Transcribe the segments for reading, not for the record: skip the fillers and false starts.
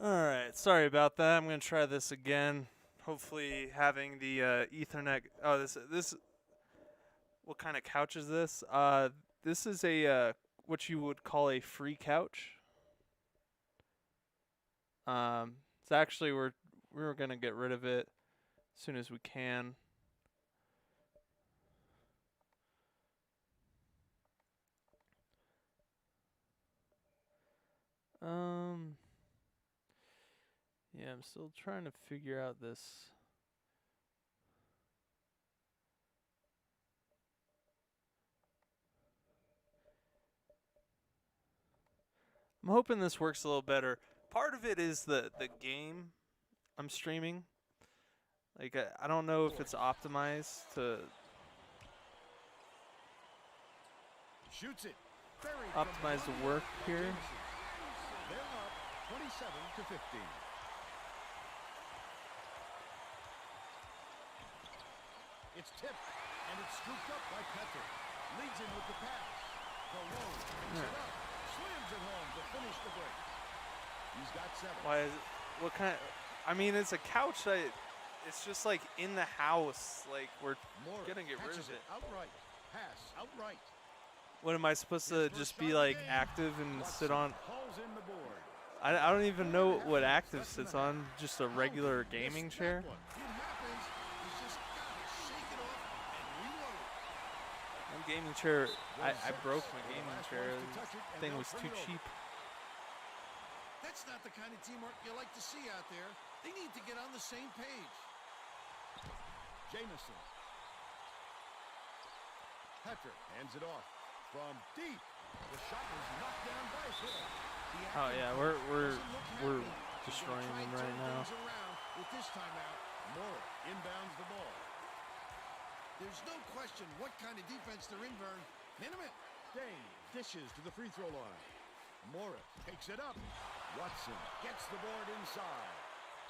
Alright, sorry about that. I'm going to try this again. Hopefully having the Ethernet. Oh, this. What kind of couch is this? This is a what you would call a free couch. It's actually we're going to get rid of it as soon as we can. Um yeah, I'm still trying to figure out this. I'm hoping this works a little better. Part of it is the game I'm streaming. Like I don't know if it's optimized to Shoots it. Buried optimize the work here. They're up 27-15. It's tipped, and it's scooped up by Petter. Leads him with the pass. Cologne picks it up. Slams it home to finish the break. He's got 7. Why is it, what kind of, I mean, it's a couch that it's just like in the house. Like we're gonna get rid of it. Outright. Pass outright. What am I supposed to just be like active and sit on? Hauls in the board. I don't even know what active sits on. Just a regular gaming chair. It happens. He's just gotta shake it off and reload. My gaming chair. I broke my gaming chair. The thing was too cheap. That's not the kind of teamwork you like to see out there. They need to get on the same page. Jamison. Petter hands it off from deep. The shot was knocked down by Hill. Oh yeah, we're destroying them right now. With this timeout, Mora inbounds the ball. There's no question what kind of defense they're in, Vern. Minimum. Dane dishes to the free throw line. Morris takes it up. Watson gets the board inside.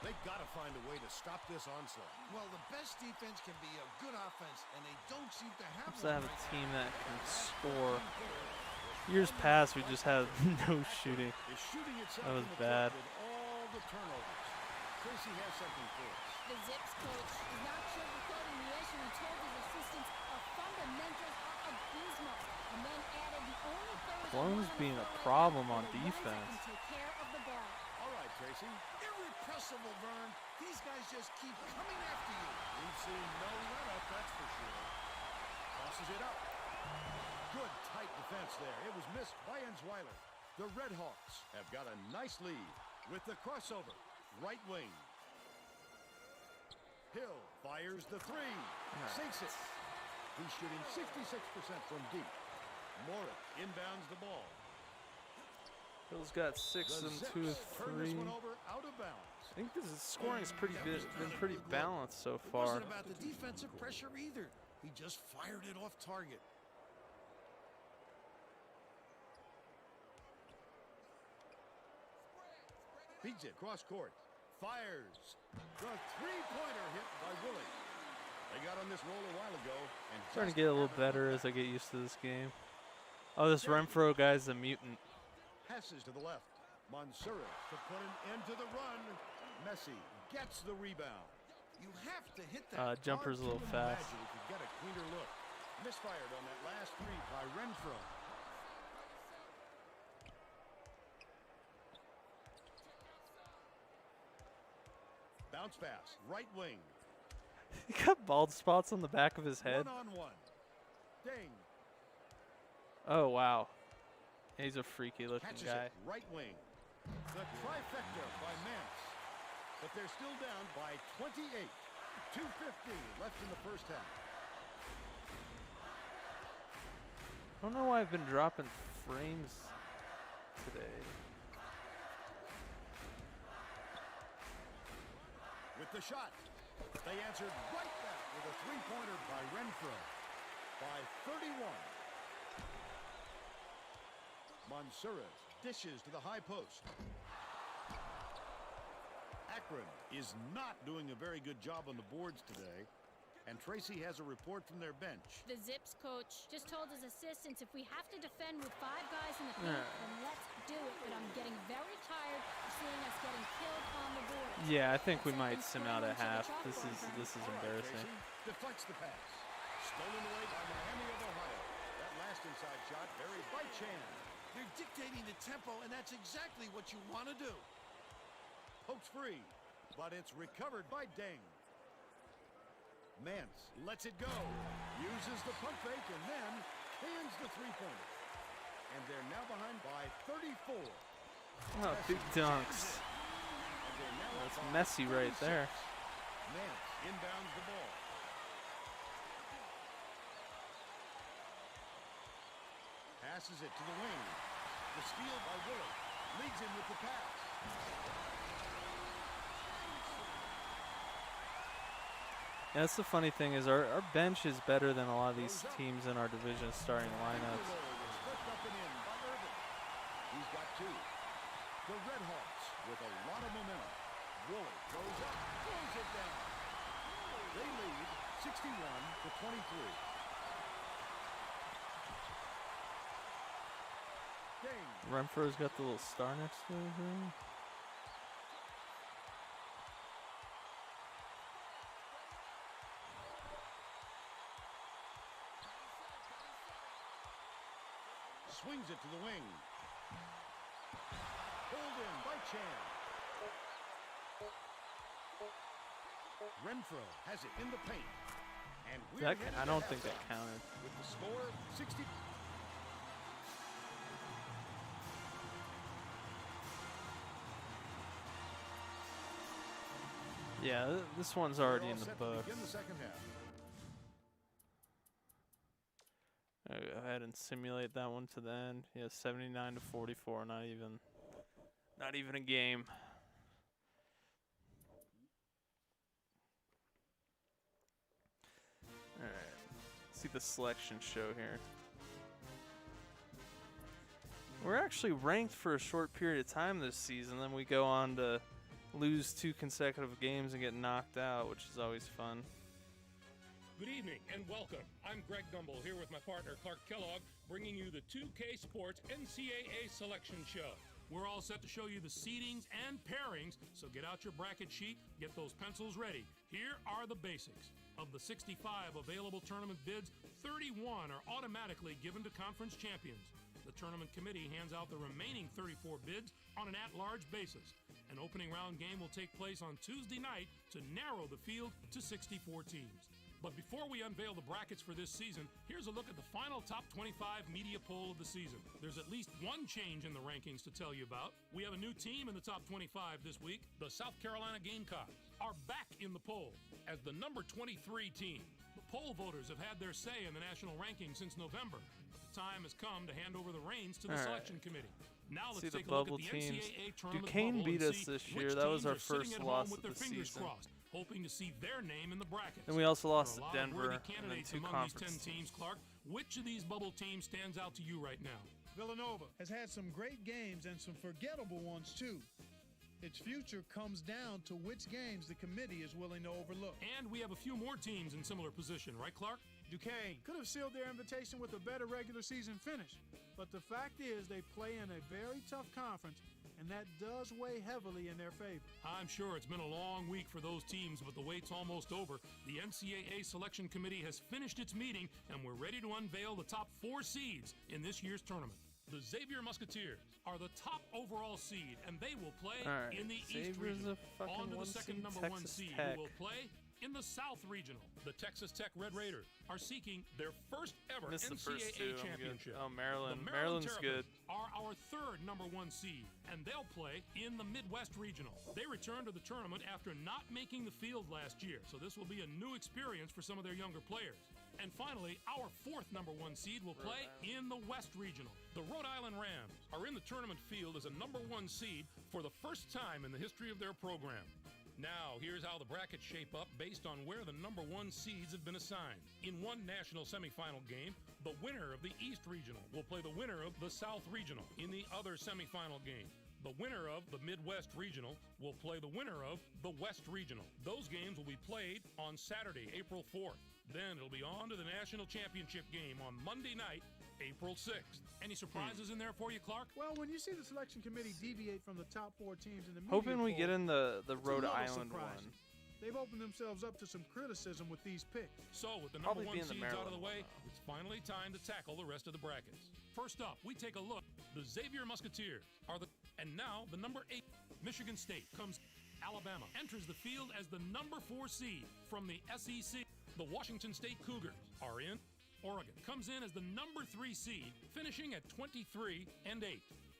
They've got to find a way to stop this onslaught. Well, the best defense can be a good offense, and they don't seem to have To have a team that can score. Years past, we just had no shooting. That was bad. With all the turnovers. Tracy has something for us. The Zips coach is not sugarcoating the issue. He told his assistants our fundamentals are abysmal, and then added the only players Clones being a problem on defense. take care of the ball. All right, Tracy. Irrepressible, Vern. These guys just keep coming after you. We've seen no let-up, that's for sure. Tosses it up. Good tight defense there. It was missed by Ensweiler. The Red Hawks have got a nice lead with the crossover. Right wing. Hill fires the three. Sinks it. He's shooting 66% from deep. Mora inbounds the ball. Hill's got 6 and 2 of 3. Out of bounds. I think this scoring is been pretty balanced so It far. wasn't about the defensive pressure either. He just fired it off target. Feeds it cross court. Fires. The three-pointer hit by Willie. They got on this roll a while ago. And Starting to get a little better as I get used to this game. Oh, this Renfro guy's a mutant. Passes to the left. Mansoura to put an end to the run. Messi gets the rebound. You have to hit that. Jumper's a little fast. We could get a cleaner look. Misfired on that last three by Renfro. Bounce pass, right wing. He got bald spots on the back of his head. One-on-one. Ding. Oh, wow. He's a freaky looking Catches guy. it, right wing. The trifecta by Mance. But they're still down by 28. 2:15 left in the first half. I don't know why I've been dropping frames today. With the shot. They answered right back with a three-pointer by Renfro. By 31. Mansoura dishes to the high post. Akron is not doing a very good job on the boards today. And Tracy has a report from their bench. The Zips coach just told his assistants if we have to defend with 5 guys in the paint, then let's do it. But I'm getting very tired of seeing us getting killed on the board. Yeah, I think we That's might something sim out at screaming to the half. chalkboard, This is All right, embarrassing. Tracy deflects the pass. Stolen away by Miami of Ohio. That last inside shot buried by Chan. They're dictating the tempo, and that's exactly what you want to do. Pokes free, but it's recovered by Deng. Mance lets it go. Uses the pump fake and then cans the three-pointer. And they're now behind by 34. Oh, big dunks. And they're now up That's by messy right 36. there. Mance inbounds the ball. Passes it to the wing. The steal by Willard. Leads him with the pass. Yeah, that's the funny thing is our bench is better than a lot of these teams in our division starting lineups. It's flipped up and in by Irvin. He's got 2. The Red Hawks with a lot of momentum. Willard goes up, throws it down. They lead 61-23. Dang. Renfro's got the little star next to his name. Swings it to the wing. Pulled in by Chan. Renfro has it in the paint. And we're That headed I to don't think that halftime. counted. With the score 60. Yeah, this one's They're already all in the set to books. begin the second half. I'll go ahead and simulate that one to the end. Yeah, 79-44. Not even a game. All right. See the selection show here. We're actually ranked for a short period of time this season. Then we go on to lose 2 consecutive games and get knocked out, which is always fun. Good evening and welcome. I'm Greg Gumbel here with my partner Clark Kellogg, bringing you the 2K Sports NCAA Selection Show. We're all set to show you the seedings and pairings, so get out your bracket sheet, get those pencils ready. Here are the basics. Of the 65 available tournament bids, 31 are automatically given to conference champions. The tournament committee hands out the remaining 34 bids on an at-large basis. An opening round game will take place on Tuesday night to narrow the field to 64 teams. But before we unveil the brackets for this season, here's a look at the final top 25 media poll of the season. There's at least one change in the rankings to tell you about. We have a new team in the top 25 this week. The South Carolina Gamecocks are back in the poll as the number 23 team. The poll voters have had their say in the national ranking since November. The time has come to hand over the reins to the All right. selection committee. Now let's See the take a look at bubble the teams. NCAA tournament Duquesne bubble beat and us see this which year. That was teams our are sitting first at loss home with of their the fingers season. crossed, hoping to see their name in the brackets. Then we also lost There are to a lot of Denver worthy and then candidates 2 among conference these 10 teams, Clark. Which of these bubble teams stands out to you right now? Villanova has had some great games and some forgettable ones, too. Its future comes down to which games the committee is willing to overlook. And we have a few more teams in similar position, right, Clark? Duquesne could have sealed their invitation with a better regular season finish, but the fact is they play in a very tough conference, and that does weigh heavily in their favor. I'm sure it's been a long week for those teams, but the wait's almost over. The NCAA Selection Committee has finished its meeting, and we're ready to unveil the top 4 seeds in this year's tournament. The Xavier Musketeers are the top overall seed, and they will play All right, in the East Xavier's Regional. a fucking On to the 1 second seed, number 1 Texas seed, Tech. who will play in the South Regional. The Texas Tech Red Raiders are seeking their first ever Missed the first 2. NCAA I'm good. championship. Oh, Maryland. The Maryland's Terrapins good. are our third number 1 seed, and they'll play in the Midwest Regional. They return to the tournament after not making the field last year, so this will be a new experience for some of their younger players. And finally, our fourth number 1 seed will play in the West Regional. The Rhode Island Rams are in the tournament field as a number 1 seed for the first time in the history of their program. Now, here's how the brackets shape up based on where the number 1 seeds have been assigned. In one national semifinal game, the winner of the East Regional will play the winner of the South Regional. In the other semifinal game, The winner of the Midwest Regional will play the winner of the West Regional. Those games will be played on Saturday, April 4th. Then it'll be on to the national championship game on Monday night, April 6th. Any surprises in there for you, Clark? Well, when you see the selection committee deviate from the top 4 teams in the media Hoping we poll, get in the it's a Rhode little Island surprising. one. They've opened themselves up to some criticism with these picks. So, with the Probably number be 1 in the seeds out of the Maryland way, one, though. it's finally time to tackle the rest of the brackets. First up, we take a look. The Xavier Musketeers are the... And now, the number 8, Michigan State, comes... Alabama enters the field as the number 4 seed from the SEC. The Washington State Cougars are in. Oregon comes in as the number 3 seed, finishing at 23-8.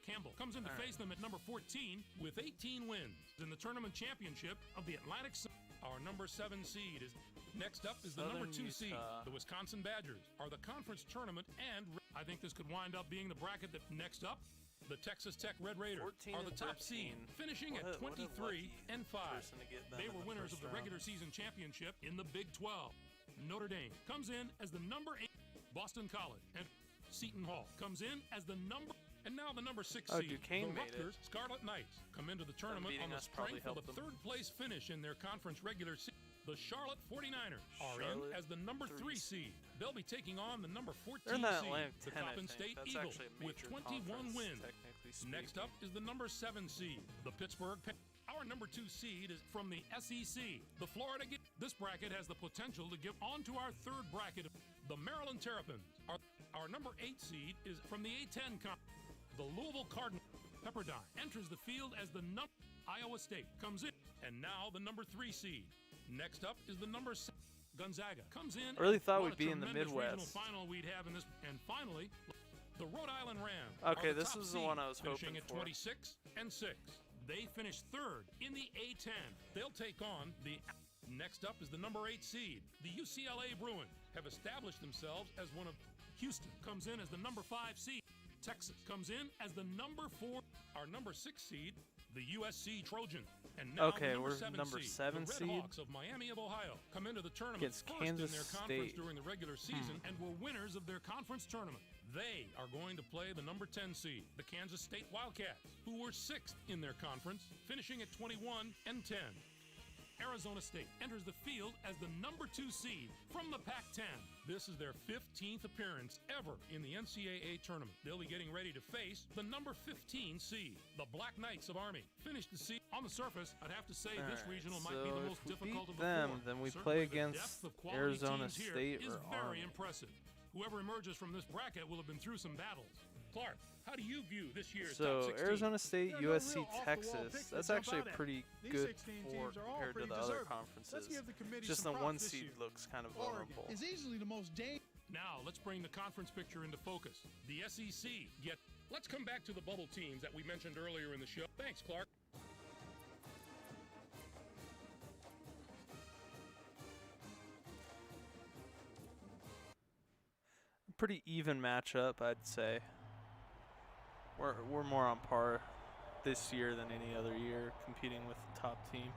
Campbell comes in to face them at number 14 with 18 wins. In the tournament championship of the Atlantic Sun, our number 7 seed is... Next up is the number 2 seed. The Wisconsin Badgers are the conference tournament, and I think this could wind up being the bracket that next up. The Texas Tech Red Raiders 14 are the and top 13. seed, finishing What at a lucky 23-5. person to get them They in were the winners first of the round. regular season championship in the Big 12. Notre Dame comes in as the number 8. Boston College and Seton Hall comes in as the number... And now the number 6 Oh, seed, Duquesne the made it. Rutgers Scarlet Knights, come into the tournament beating on the us probably strength of helped a them. 3rd place finish in their conference regular season. The Charlotte 49ers are Charlotte in as the number 3 3 seed. They'll be taking on the number 14 They're in that seed, Atlantic the 10, I Coppin think. State That's Eagles, actually a with major 21 conference, wins. technically Next speaking. up is the number 7 seed, the Pittsburgh Penguins. Our number 2 seed is from the SEC, the Florida. This bracket has the potential to get on to our 3rd bracket. The Maryland Terrapins. Our number 8 seed is from the A10 Conference. The Louisville Cardinals. Pepperdine enters the field as the number. Iowa State comes in, and now the number 3 seed. Next up is the number 7. Gonzaga comes in. I really thought What we'd a be in the tremendous regional Midwest. final we'd have in this, and finally, the Rhode Island Rams. Okay, are the this top was the seed, one I was finishing hoping at for. 26-6. They finished 3rd in the A10. They'll take on the. Next up is the number 8 seed. The UCLA Bruins have established themselves as one of. Houston comes in as the number 5 seed. Texas comes in as the number 4. Our number 6 seed, the USC Trojans. And now Okay, the number we're 7 number seed, 7 the Red seed. Hawks of Miami of Ohio come into the tournament Against first Kansas in their conference State. during the regular season and were winners of their conference tournament. They are going to play the number 10 seed, the Kansas State Wildcats, who were 6th in their conference, finishing at 21-10. Arizona State enters the field as the number 2 seed from the Pac-10. This is their 15th appearance ever in the NCAA tournament. They'll be getting ready to face the number 15 seed, the Black Knights of Army. Finished the season. On the surface, I'd have to say this Alright, regional might so be the if most we difficult beat of the them, 4. then we Certainly play the against depth of quality Arizona teams here State is or very Army. impressive. Whoever emerges from this bracket will have been through some battles. Clark, how do you view this year's top So 16? Arizona State, There are no USC, real off-the-wall Texas. picks that That's jump actually a out at pretty These good 16 four teams are all compared to pretty the other deserving. conferences. Let's give the committee Just the some props 1 this seed year. looks kind of Oregon vulnerable. is easily the most dangerous. Now, let's bring the conference picture into focus. The SEC, yet let's come back to the bubble teams that we mentioned earlier in the show. Thanks, Clark. Pretty even matchup, I'd say. We're more on par this year than any other year, competing with the top team.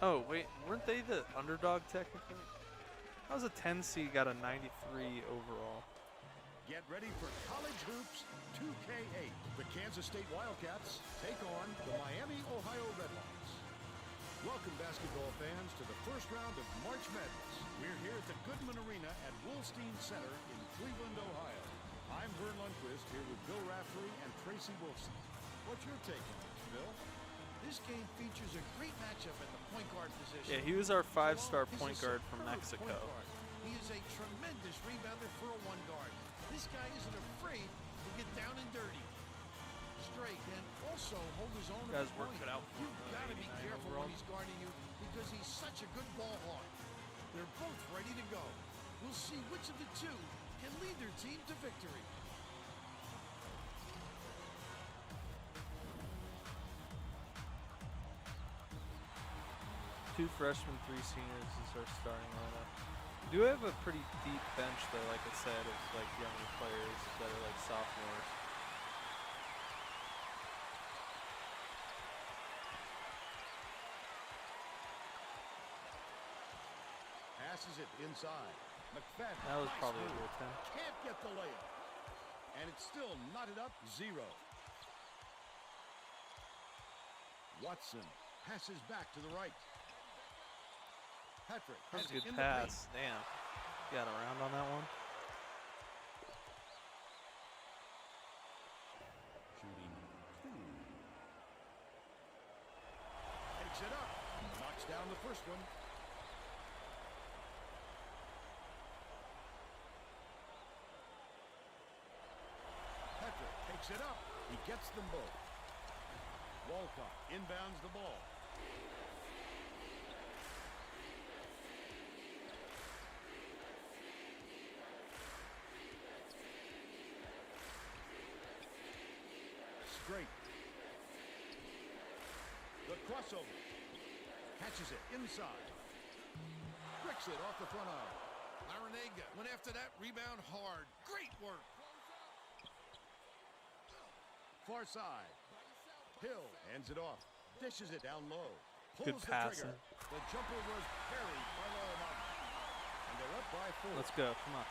Oh wait, weren't they the underdog technically? How was a 10 seed got a 93 overall? Get ready for College Hoops 2K8. The Kansas State Wildcats take on the Miami, Ohio Redhawks. Welcome, basketball fans, to the first round of March Madness. We're here at the Goodman Arena at Wolstein Center in Cleveland, Ohio. I'm Vern Lundquist here with Bill Raftery and Tracy Wilson. What's your take on it, Bill? This game features a great matchup at the point guard position. Yeah, he was our 5-star He's a point guard from superb Mexico. point guard. He is a tremendous rebounder for a 1 guard. This guy isn't afraid to get down and dirty. Straight and also hold his own. Guys at the work point. it out for You've him, got to be 89 careful overall. when he's guarding you because he's such a good ball hawk. They're both ready to go. We'll see which of the two can lead their team to victory. Two freshmen, 3 seniors is our starting lineup. We do have a pretty deep bench though, like I said, of like younger players that are like sophomores. Passes it inside. McFadden. That was nice probably a move. good attempt. Can't get the layup. And it's still knotted up 0. Watson passes back to the right. Patrick That was has a it good in the paint. pass. Damn. Got around on that one. Shooting 2. Takes it up. Knocks down the first one. Patrick takes it up. He gets them both. Walcott inbounds the ball. Straight. The crossover. Catches it inside. Bricks it off the front arm. Larrañaga went after that rebound hard. Great work. Far side. Hill hands it off. Dishes it down low. Good Pulls the passing. trigger. The jumper was parried by Larrañaga. And they're up by 4. Let's go. Come on.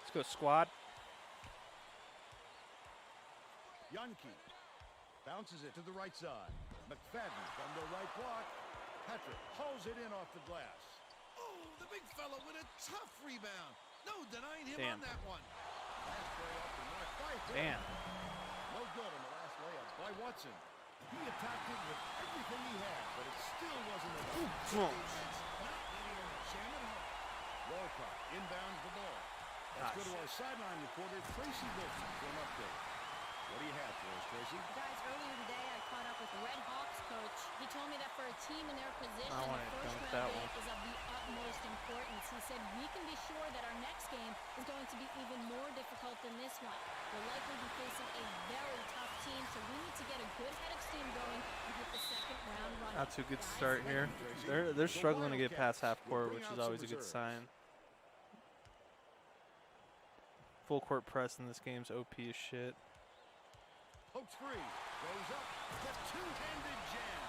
Let's go, squad. Yankee bounces it to the right side. McFadden from the right block. Patrick hauls it in off the glass. Oh, the big fella with a tough rebound. No denying him Damn. on that one. Last play off the mark by Hill. Damn. No good on the last layup by Watson. He attacked it with everything he had, but it still wasn't enough. Defense not letting him jam it home. Walcott inbounds the ball. Let's go to our sideline reporter, Tracy Wilson, for an update. What do you have for us, Tracy? Guys, earlier today I caught up with the Red Hawks coach. He told me that for a team in their position, I the wanna first dunk round that bid one. is of the utmost importance. He said we can be sure that our next game is going to be even more difficult than this one. We'll likely be facing a very tough team, so we need to get a good head of steam going and hit the second round running. Not too good Guys, start here. They're struggling to get past half court, which is always a good sign. Full court press in this game's OP as shit. Pokes free. Goes up. The two-handed jam.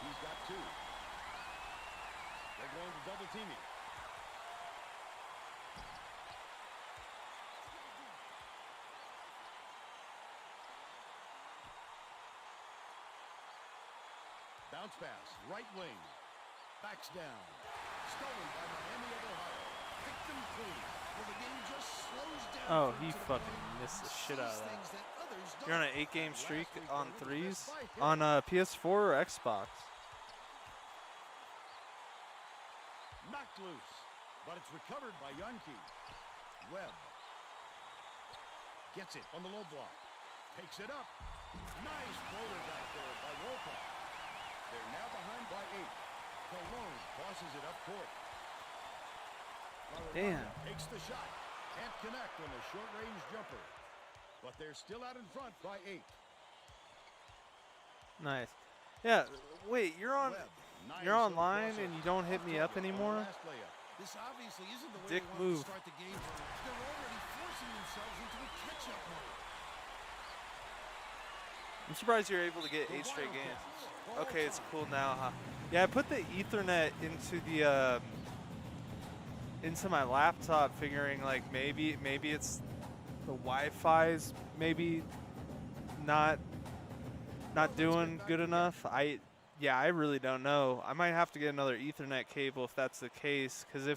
He's got 2. They're going to double teaming. Bounce pass. Right wing. Backs down. Stolen by Miami of Ohio. Picked them clean. Well, the game just slows down. Oh, for him he to the fucking plate. missed the He shit out of sees that. things that others don't. You're on an 8-game streak Last week, on the threes missed by Hill. on PS4 or Xbox. Knocked loose, but it's recovered by Yankee. Webb gets it on the low block. Takes it up. Nice floater back there by Walcott. They're now behind by 8. Cologne tosses it up court. Damn. Takes the shot. Can't connect on the short-range jumper. But they're still out in front by 8. Nice. Yeah. Wait, you're on. Webb, nice You're little online crossover. and you don't hit Off me target up on the anymore? last layup. This obviously isn't the way Dick they wanted move. to start the game. They're already forcing themselves into a catch-up mode. I'm surprised you're able to get 8 straight games. Okay, it's cool now, huh? Yeah, I put the Ethernet into the into my laptop, figuring like maybe it's the Wi-Fi's maybe not doing good enough. I really don't know. I might have to get another Ethernet cable if that's the case, because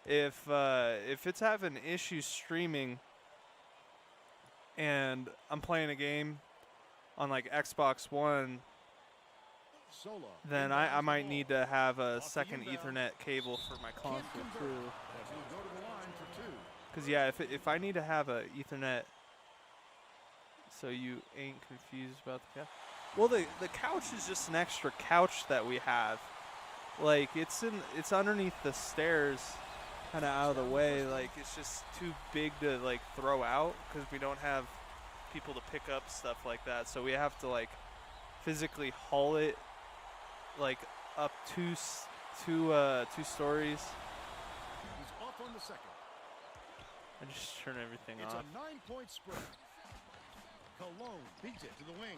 if it's having issues streaming and I'm playing a game on like Xbox One, Solo then inbounds I the might ball. need to have a Off the second inbound. Ethernet cable for my Can't console convert. too. As he'll go to the line for 2. Because yeah, if I need to have a Ethernet, so you ain't confused about the couch. Well, the couch is just an extra couch that we have. Like it's underneath the stairs, kind of out of the way. Like it's just too big to like throw out because we don't have people to pick up stuff like that. So we have to like physically haul it like up two stories. He's off on the second. I just turn everything It's off. a 9-point spread. Cologne beats it to the wing.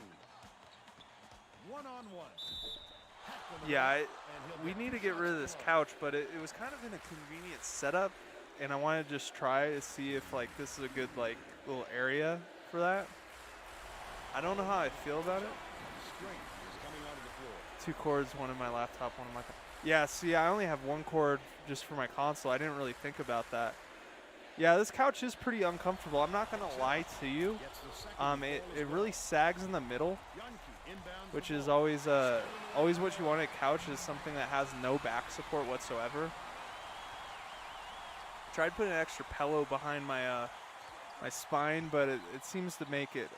One-on-one. Yeah, we need to get rid of this couch, but it was kind of in a convenient setup, and I wanted to just try to see if like this is a good like little area for that. I don't know how I feel about it. Straight is coming onto the floor. 2 cords, one in my laptop, one in my. Yeah, see, I only have 1 cord just for my console. I didn't really think about that. Yeah, this couch is pretty uncomfortable. I'm not gonna lie to you. Gets the second It really sags in the middle, Yankee inbounds which the is ball. always what you want in a couch, is something that has no back support whatsoever. Tried putting an extra pillow behind my my spine, but it seems to make it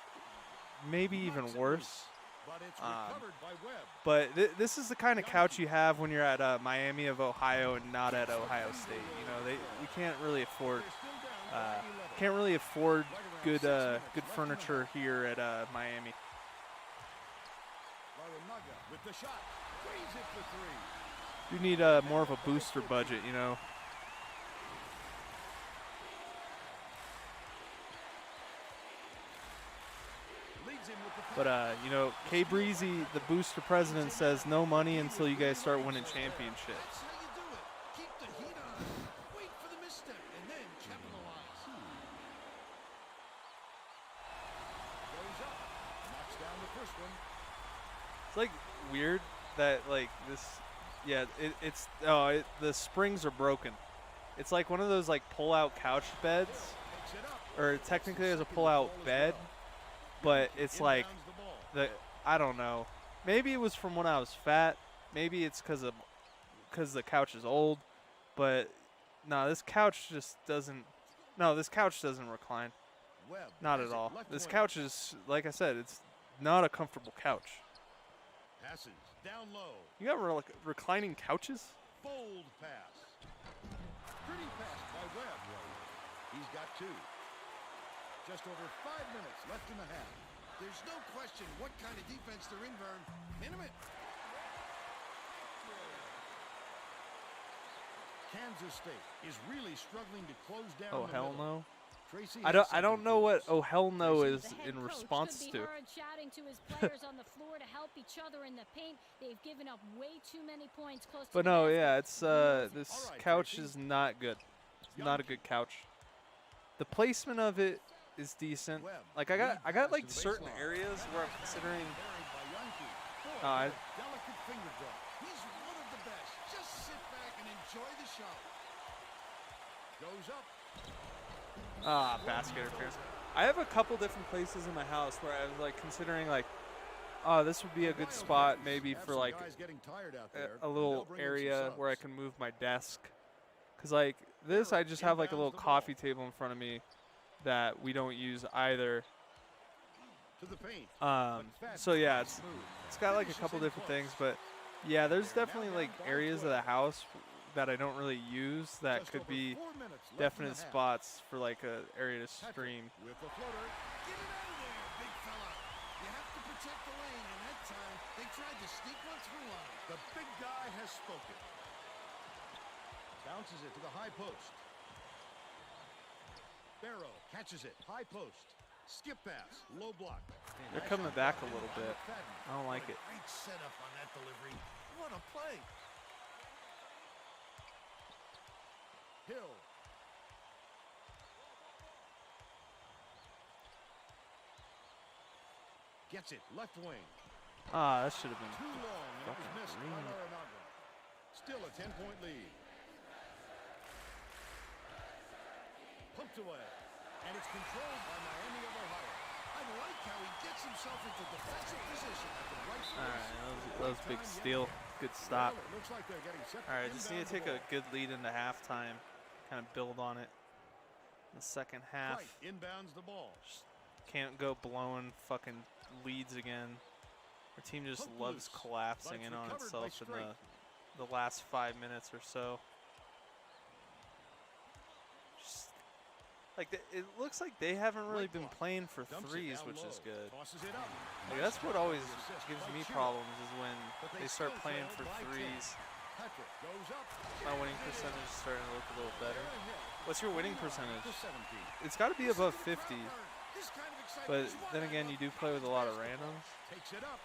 maybe even worse. But it's recovered by Webb. But this is the kind of couch you have when you're at Miami of Ohio and not at Ohio State. You know, you can't really afford They're still down by 11. good good furniture here at Miami. Larranaga with the shot. Drains it for 3. You need more of a booster budget, you know. Leads him with the But you know, K Breezy, the booster president, says no money until you guys start winning championships. That's how you do it. Keep the heat on. Wait for the misstep and then capitalize. Goes up. Knocks down the first one. It's like weird that like this, yeah, the springs are broken. It's like one of those like pull-out couch beds, Picks it up. or technically there's a pull-out bed, but it's like Inbounds the ball. I don't know. Maybe it was from when I was fat. Maybe it's because the couch is old. But no, this couch just doesn't. No, this couch doesn't recline. Webb Not has at it all. left This wing. couch is, like I said, it's not a comfortable couch. Passes down low. You got reclining couches? Bold pass. Pretty pass by Webb. He's got 2. Just over 5 minutes left in the half. There's no question what kind of defense they're in, Vern. Minimum. Kansas State is really struggling to close down Oh the hell middle. no. Tracy I has don't second know what place. oh hell no Tracy. is The head in coach response could to. be heard shouting to his players on the floor to help each other in the paint. They've given up way too many points close to But the no, basket. yeah, it's this All right, couch Tracy. is not good. It's not a good couch. The placement of it is decent. Webb, Like I lead got pass like to the certain baseline. areas where I'm considering. Buried by Yankee. Boy, I- what a delicate finger drop. He's one of the best. Just sit back and enjoy the show. Goes up. Basket interference. I have a couple different places in my house where I was like considering like, oh, this would be a good spot maybe Have for some like guys getting tired out there. a little They'll bring in some area where I subs. can move my desk. Cause like this, I just have like a little coffee table in front of me that we don't use either. To the paint. So yeah, it's got like a couple different things, but yeah, there's definitely like areas of the house that I don't really use that could be definite spots for like a area to stream. With the floater. Get it out of there, big fella. You have to protect the lane, and that time they tried to sneak one through on him. The big guy has spoken. Bounces it to the high post. Barrow catches it. High post. Skip pass. Low block. They're coming back a little bit. I don't like it. Great setup on that delivery. What a play. Hill. Gets it. Left wing. That should have Too been. long, and it was Fucking missed by green. Larranaga. Still a 10-point lead. Pumped away. And it's controlled by Miami of Ohio. I like how he gets himself into defensive position at the right All place. right, that was a big steal. Good stop. Well, it looks like they're getting set All to right, just need to inbound take the a good lead into halftime, kind of build on it. In the second ball. half, Right, inbounds the ball. can't go blowing fucking leads again. Our team just Poked loves loose, collapsing but it's in on recovered by itself in Straight. the last 5 minutes or so. Just, like it looks like they haven't really Right been block. playing for Dumps it threes, down which is low. good. Tosses it up. Like, Nice that's what pass always and assist gives by me Chile. problems is when But they they start still playing trail for by 10. threes. Patrick goes up. My winning percentage is starting to look a little better. They're ahead. What's your winning 29 percentage? to 17. It's got to be above 50, This kind of excitement but is what then I again, love you do play with a lot of basketball. randoms. Takes it up.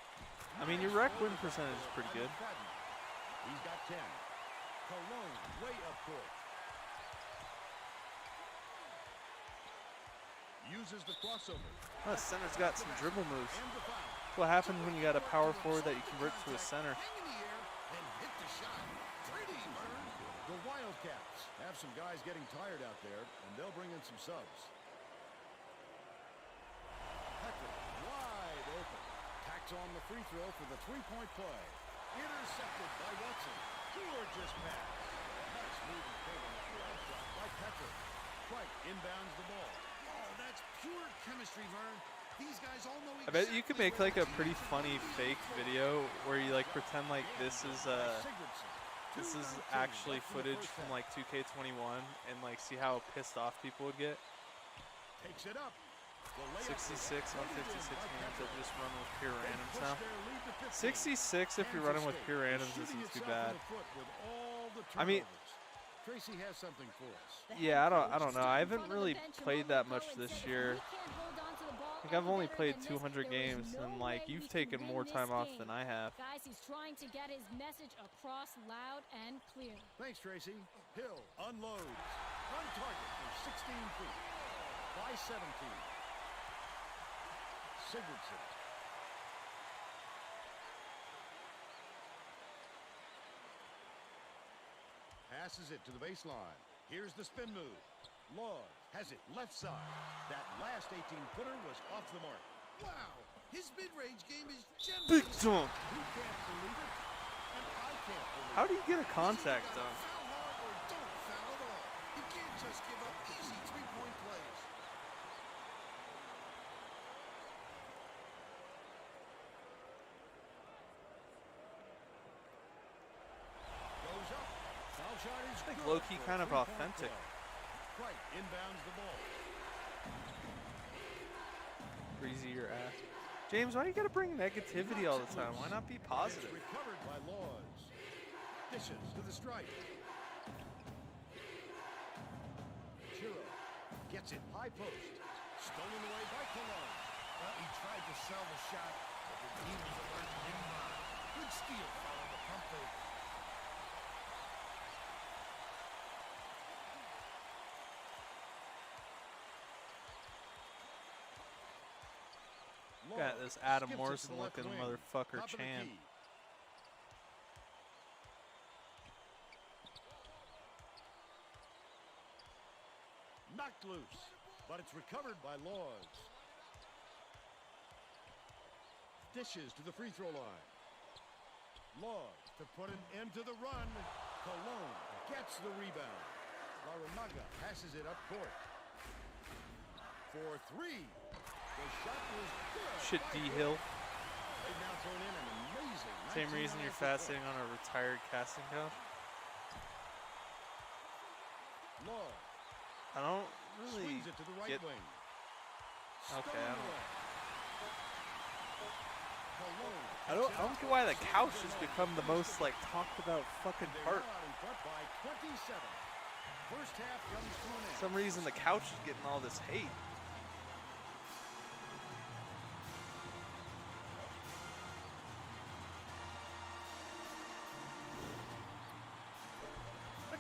I mean, your rec win percentage is pretty good. He's got 10. Cologne way up court. uses the crossover. Oh, the center's got some dribble moves. And the foul. That's what happens when you got a power forward that you convert to a center. Hang in the air and hit the shot. Pretty, Vern. The Wildcats have some guys getting tired out there, and they'll bring in some subs. Hecker wide open. Tacks on the free throw for the three-point play. Intercepted by Watson. Gorgeous pass. Nice move and fade on the jump shot by Pecker. Right, inbounds the ball. Oh, that's pure chemistry, Vern. These guys all know I bet you could make like a pretty funny fake video where you like pretend like this is actually footage from like 2K21 and like see how pissed off people would get. Takes it up. 66 on 56 games that just run with pure randoms now. 66 if you're running with pure randoms isn't too bad. I mean, Tracy has something for us. yeah, I don't know. I haven't really played that much this year. I think I've only played 200 games, and like you've taken more time off than I have. Guys, he's trying to get his message across loud and clear. Thanks, Tracy. Hill unloads. On target from 16 feet. By 17. Sigurdsson. Passes it to the baseline. Here's the spin move. Law has it left side. That last 18-footer was off the mark. Wow, his mid-range game is Big generally... dunk. You can't believe it, and I can't believe it. How do you get a contact It's either dunk? gotta foul hard or don't foul at all. You can't just give up easy three-point plays. Goes up. Foul shot is Like good low-key for a kind of three-point authentic. play. Right, inbounds the ball. Breezy your ass. James, why do you gotta bring negativity all the time? Why not be positive? It's recovered by Laws. Dishes to the stripe. Chiro gets it high post. Stolen away by Cologne. Well, he tried to sell the shot, but the demons alerted him on. Good steal following the pump fake. Got this Adam Skips it to Morrison the left looking wing. motherfucker Top of the Chan. key. Knocked loose, but it's recovered by Laws. Dishes to the free throw line. Laws to put an end to the run. Cologne gets the rebound. Larinaga passes it up court. For three. The shot was good. Shit, by D Hill. Hill. They've now thrown in an amazing Same reason 19 you're off the fat court. sitting on a retired casting couch. Laws I don't really swings it to the right get. wing. Okay, I don't. Cologne I don't get why the couch has become the most like talked about fucking They're part. now out in front by 27. First half comes to an end. For some reason the couch is getting all this hate. The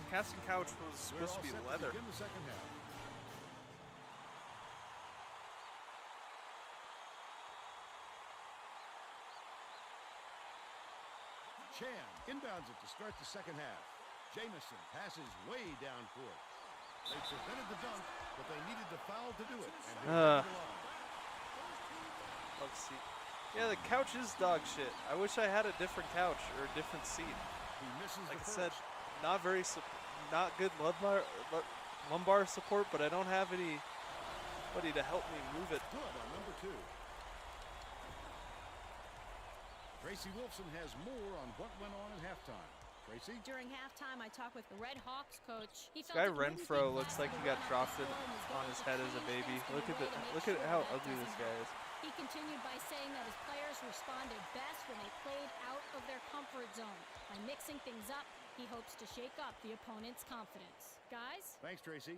casting couch was We're supposed all to be set leather. begin the second half. Chan inbounds it to start the second half. Jamison passes way down court. They prevented the dunk, but they needed the foul to do it. And he'll take the line. Let's see. Yeah, the couch is dog shit. I wish I had a different couch or a different seat. He misses Like I the said, first. not good lumbar support, but I don't have anybody to help me move it. Good on number 2. Tracy Wolfson has more on what went on at halftime. Tracy? During halftime, I talked with the Red Hawks coach. He This felt guy it wouldn't be Renfro looks like he possible got to dropped run up the on his head as a baby. Look at how ugly this guy is. He continued by saying that his players responded best when they played out of their comfort zone. By mixing things up, he hopes to shake up the opponent's confidence. Guys? Thanks, Tracy.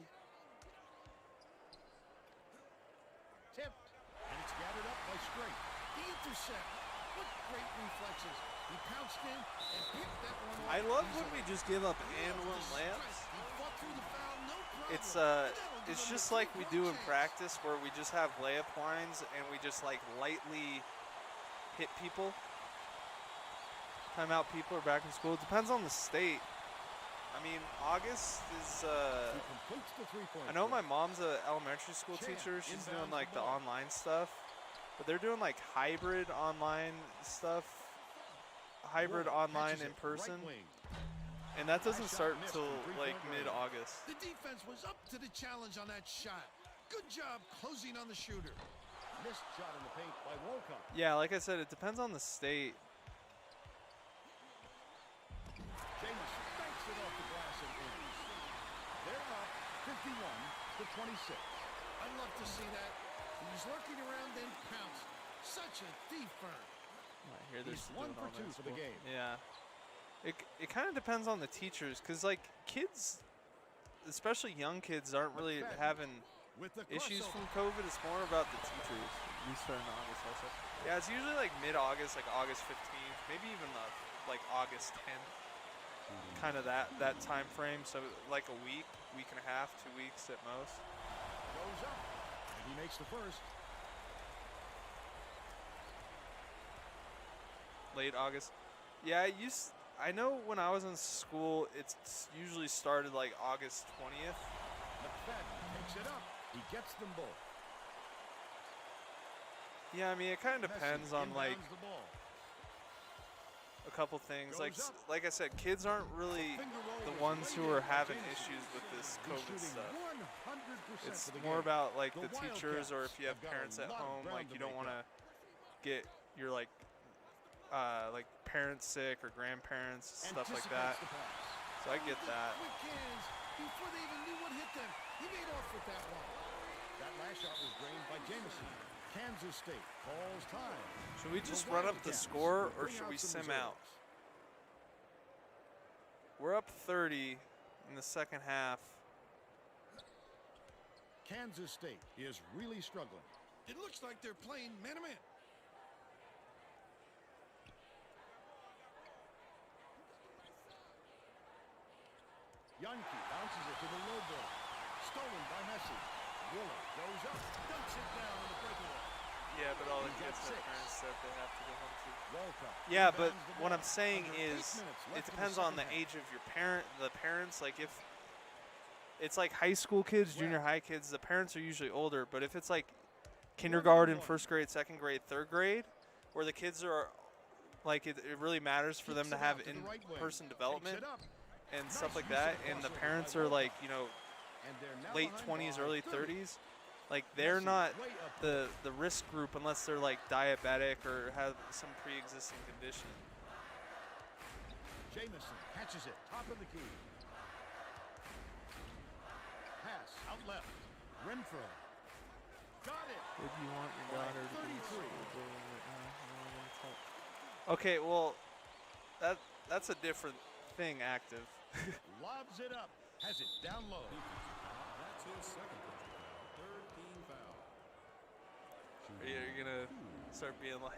Tipped. And it's gathered up by Straight. The intercept. What great reflexes. He pounced in and picked that one off. I love when easily. we just give up and With one strength, layups. he fought through the foul, no problem. It's And that'll it's just like we do in practice, where we just have layup lines and we just like lightly hit people, timeout people, or back in school. It depends on the state. I mean, August is. He completes the three-point I know my play. mom's a elementary school teacher. She's doing inbounds like the the ball. online stuff, but they're doing like hybrid online stuff, hybrid Ward online catches in it, right person, wing. and that doesn't Nice shot start missed till from three-point like range. mid-August. The defense was up to the challenge on that shot. Good job closing on the shooter. Missed shot in the paint by Wolcott. Yeah, like I said, it depends on the state. Jamison banks it off the glass and in. They're up 51-26. I love to see that. He's lurking around and pounced. Such a deep burn. I hear He's they're 1 doing for online 2 for the school. game. Yeah. It kind of depends on the teachers, because like kids, especially young kids, aren't really McFadden having With the issues crossover. from COVID. It's more about the teachers. We start in August also. Yeah, it's usually like mid-August, like August 15th, maybe even like August 10th. Kind of that time frame. So like a week and a half, 2 weeks at most. Goes up. And he makes the first. Late August. Yeah, I know when I was in school, it's usually started like August 20th. McFadden takes it up. He gets them both. Yeah, I mean, it kind of Messi depends on like inbounds the ball. a couple things. Like Goes up. like I said, kids aren't really Finger roll the was ones who laid are in by having Jamison. issues with this He's COVID shooting stuff. 100% It's for the more game. about like The the teachers, or if you have Wildcats parents have at got a lot of home, ground like to you don't make want to get your like parents sick or grandparents, stuff like that. Anticipates the pass. So I get that. Quick hands before they even knew what hit them. He made off with that one. That last shot was drained by Jamison. Kansas State calls time. Should we just The run up the Wildcats score, or bring should we some sim out? reserves. We're up 30 in the second half. Kansas State is really struggling. It looks like they're playing man-to-man. Yankee bounces it to the low block. Stolen by Messi. Willer goes up, dunks it down in the breakaway. Yeah, but all the He got kids have 6. parents that they have to go home to. Walcott Yeah, but inbounds the what ball. I'm saying Under 8 is, minutes left it in the depends on second the half. age of your the parents. Like if it's like high school kids, junior high kids, the parents are usually older. But if it's like kindergarten, first grade, second grade, third grade, where the kids are like it really matters for them Kicks to it have out to the right wing. in-person Takes development it up, and Nice stuff like use of that, the and the crossover parents by are Willer. like and they're now late behind 20s, by early 30. 30s. Like they're Messi not way up the risk group unless they're like diabetic or have some pre-existing condition. Jamison catches it, top of the key. Pass out left. Renfro. Got it. Would you want your By daughter to be 33. Okay, well, that's a different thing. Active. Lobs it up. Has it down low. That's his second personal foul. Third team foul. You're gonna start being like,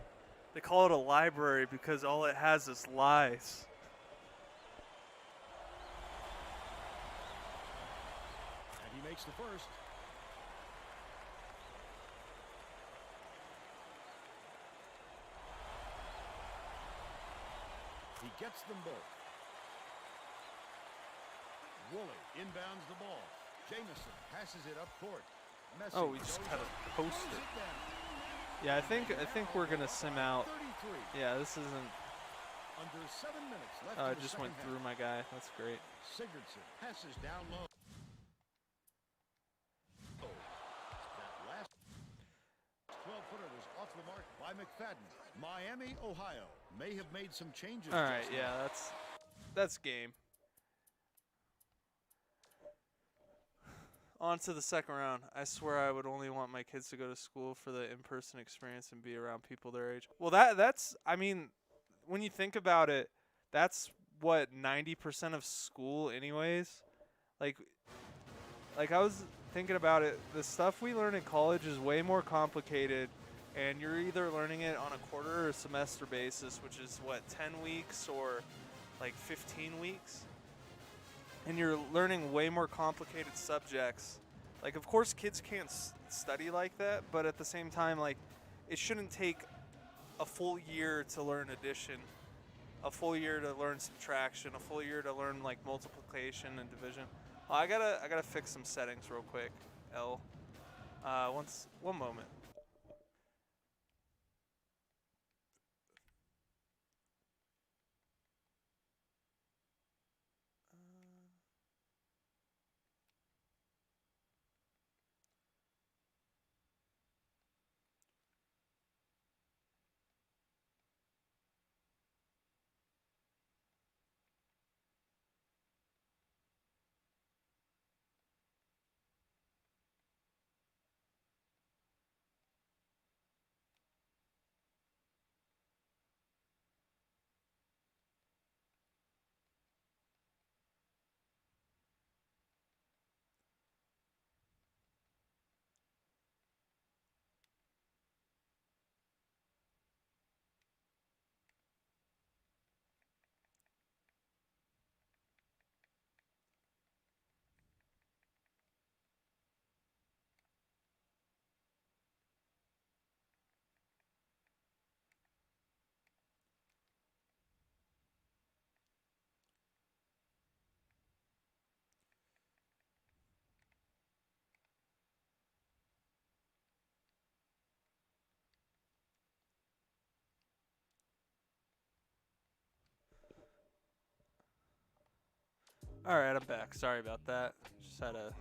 they call it a library because all it has is lies. And he makes the first. He gets them both. Woolley inbounds the ball. Jamison passes it up court. Messi Oh, we just goes gotta up, post throws it. down. Yeah, I think we're gonna sim out. 33. Yeah, this isn't. Under 7 minutes left Oh, in it the just second went half. through my guy. That's great. Sigurdsson passes down low. That last 12-footer was off the mark by McFadden. Miami, Ohio may have made some changes. All right, just yeah, now. that's game. On to the second round. I swear I would only want my kids to go to school for the in-person experience and be around people their age. Well, that's I mean, when you think about it, that's what 90% of school anyways. Like I was thinking about it, the stuff we learn in college is way more complicated, and you're either learning it on a quarter or a semester basis, which is what, 10 weeks or like 15 weeks? And you're learning way more complicated subjects Like, of course, kids can't study like that, but at the same time, like, it shouldn't take a full year to learn addition, a full year to learn subtraction, a full year to learn like multiplication and division. Oh, I gotta fix some settings real quick. L. One moment. All right, I'm back. Sorry about that. Just had to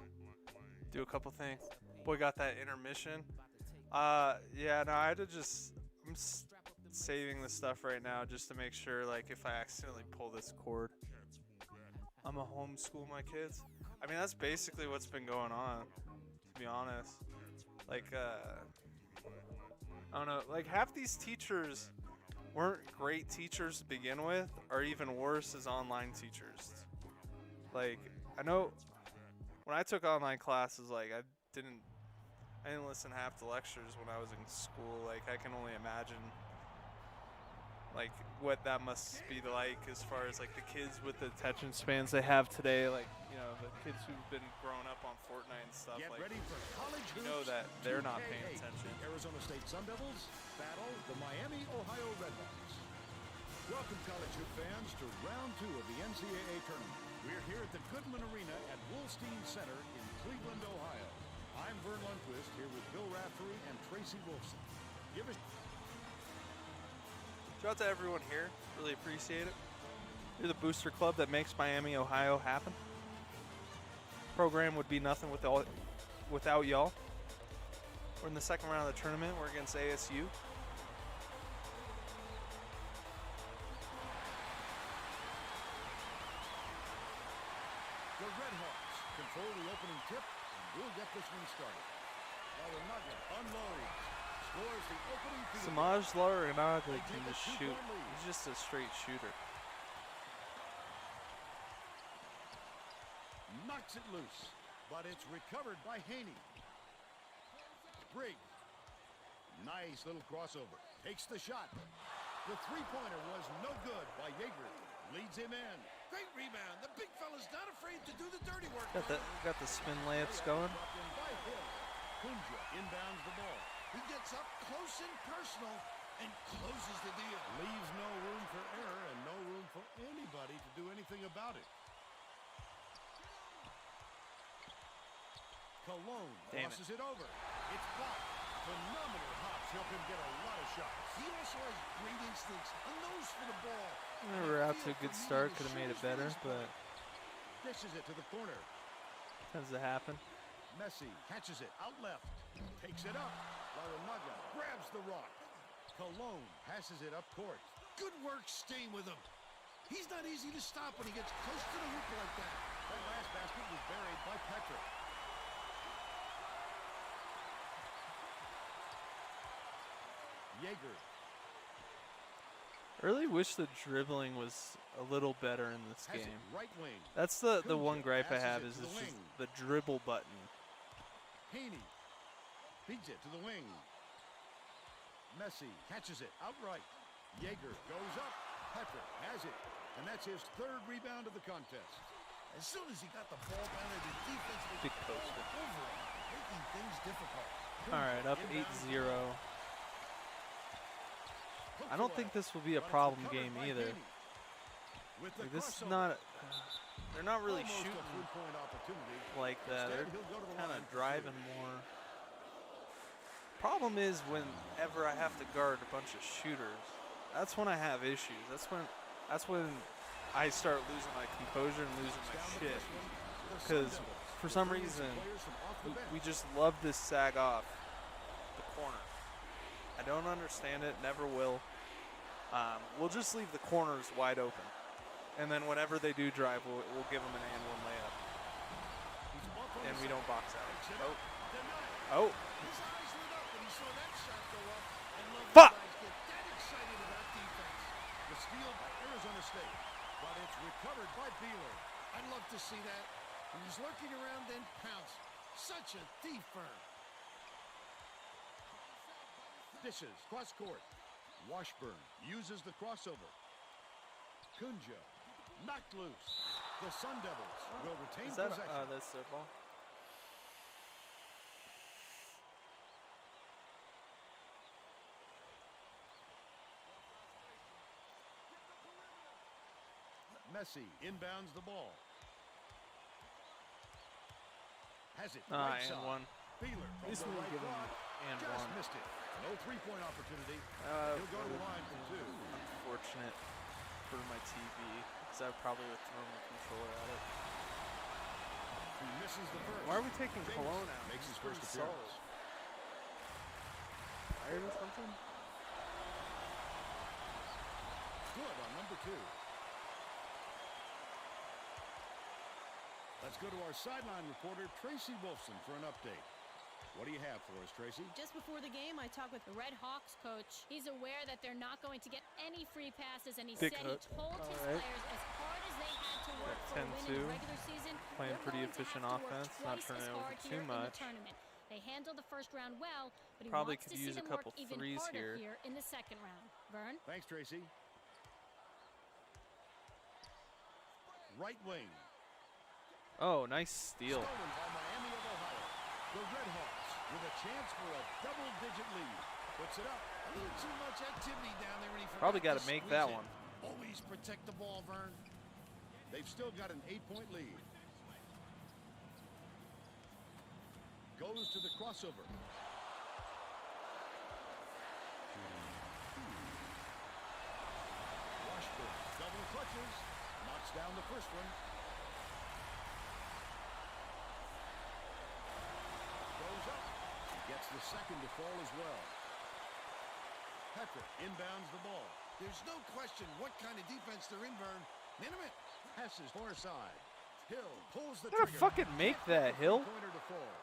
do a couple things. Boy, got that intermission. Yeah, no, I had to just. Saving the stuff right now just to make sure, like, if I accidentally pull this cord, I'm gonna homeschool my kids. I mean, that's basically what's been going on, to be honest. Like, I don't know. Like, half these teachers weren't great teachers to begin with, or even worse, as online teachers. Like, I know when I took online classes, like, I didn't listen to half the lectures when I was in school. Like, I can only imagine, like, what that must be like as far as, like, the kids with the attention spans they have today. Like, you know, the kids who've been growing up on Fortnite and stuff. Get Like, ready for college you know hoops that they're not 2K8. paying attention. The Arizona State Sun Devils battle the Miami, Ohio Redhawks. Welcome, college hoop fans, to round 2 of the NCAA tournament. We're here at the Goodman Arena at Wolstein Center in Cleveland, Ohio. I'm Vern Lundquist here with Bill Raftery and Tracy Wolfson. Give us Shout out to everyone here. Really appreciate it. You're the booster club that makes Miami, Ohio happen. Program would be nothing without y'all. We're in the second round of the tournament. We're against ASU. the Redhawks control the opening tip, and we'll get this one started. Larranaga unloads, scores the opening field. Samaj Larranaga They can take a just 2-point shoot. lead. He's just a straight shooter. Knocks it loose, but it's recovered by Haney. Briggs. Nice little crossover. Takes the shot. The three-pointer was no good by Yeager. Leads him in. Great rebound. The big fella's not afraid to do the dirty work. Got the spin layups going. Dropped in by Hill. Kunja inbounds the ball. He gets up close and personal and closes the deal. Leaves no room for error and no room for anybody to do anything about it. Cologne Damn crosses it over. It's blocked. Phenomenal hops help him get a lot of shots. He also has great instincts, a nose for the ball. We're out to a good start. Could have made it better, but Dishes it to the corner. tends to happen. Messi catches it out left. Takes it up. Larranaga grabs the rock. Cologne passes it up court. Good work staying with him. He's not easy to stop when he gets close to the hoop like that. That last basket was buried by Petrick. Yeager. I really wish the dribbling was a little better in this Has it game. right wing. That's the one Kunja gripe I passes have it is to the it's just wing. the dribble button. Haney feeds it to the wing. Messi catches it outright. Yeager goes up. Petrick has it. And that's his third rebound of the contest. As soon as he got the ball down there, the defense was Big poster. all over him. things difficult. All right, up 8-0. I don't think this will be a problem game either. Like, this is not. They're not really shooting like that. They're kind of driving more. Problem is whenever I have to guard a bunch of shooters, that's when I have issues. That's when I start losing my composure and losing my shit. Because for some reason, we just love this sag off the corner. I don't understand it, never will. We'll just leave the corners wide open. And then whenever they do drive, we'll give them an and one layup. And we don't box out. Oh. His eyes lit up when he saw that shot go up. And love Fuck! guys get that excited about defense. The steal by Arizona State, but it's recovered by Beeler. I'd love to see that. When he's lurking around, then pounce. Such a thief firm. Dishes, cross court. Washburn uses the crossover. Kunja knocked loose. The Sun Devils will retain Is that possession. that's their ball? Messi inbounds the ball. Has it right And side. one. Beeler At from least the we'll right give him block. and Just one. missed it. No three-point opportunity. He'll go to the line for two. Unfortunate for my TV, because I probably would throw the controller at it. He misses the first. Why are we taking Davis Cologne out? makes his He's first pretty solid. appearance. Tired or something? Good on number two. Let's go to our sideline reporter, Tracy Wolfson, for an update. What do you have for us, Tracy? Just before the game, I talked with the Red Hawks coach. He's aware that they're not going to get any free passes, and he Big said hook. he told his Alright. players as hard as they had to work for a win in 10-2. the regular season, Playing they're pretty going to efficient have to work offense, not twice turning as it over hard too here in the much. tournament. They handled the first round well, but he Probably wants could to see use a them couple work even threes harder here. here in the second round. Vern? Thanks, Tracy. Right wing. Oh, nice steal. Stolen by Miami of Ohio. The Red Hawks with a chance for a double-digit lead. Puts it up. A little too much activity down there, and he Probably got gotta make that one. Always protect the ball, Vern. They've still got an 8-point lead. Goes to the crossover. Washburn double clutches. Knocks down the first one. Goes up. Gets the second to fall as well. Petra inbounds the ball. There's no question what kind of defense they're in, Vern. Minimum passes far side. Hill pulls the Gotta trigger. fucking make that, Hill. Pointer to fall.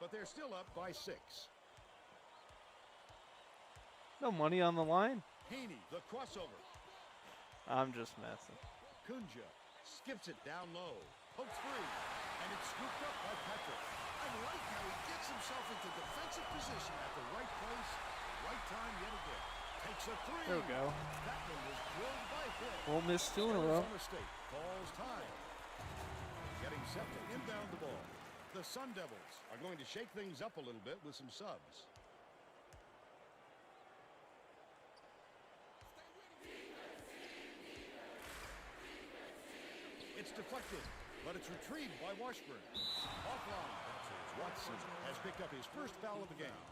But they're still up by 6. No money on the line. Haney, the crossover. I'm just messing. Kunja skips it down low. Pokes free. And it's scooped up by Petra. I like how he gets himself into defensive position at the right place, right time yet again. Takes a three. There we go. That one was drilled by Hill. Won't miss two in a row. Arizona State calls time. Getting set to inbound the ball. The Sun Devils are going to shake things up a little bit with some subs. It's deflected, but it's retrieved by Washburn. Offline. Watson has picked up his first foul of the game.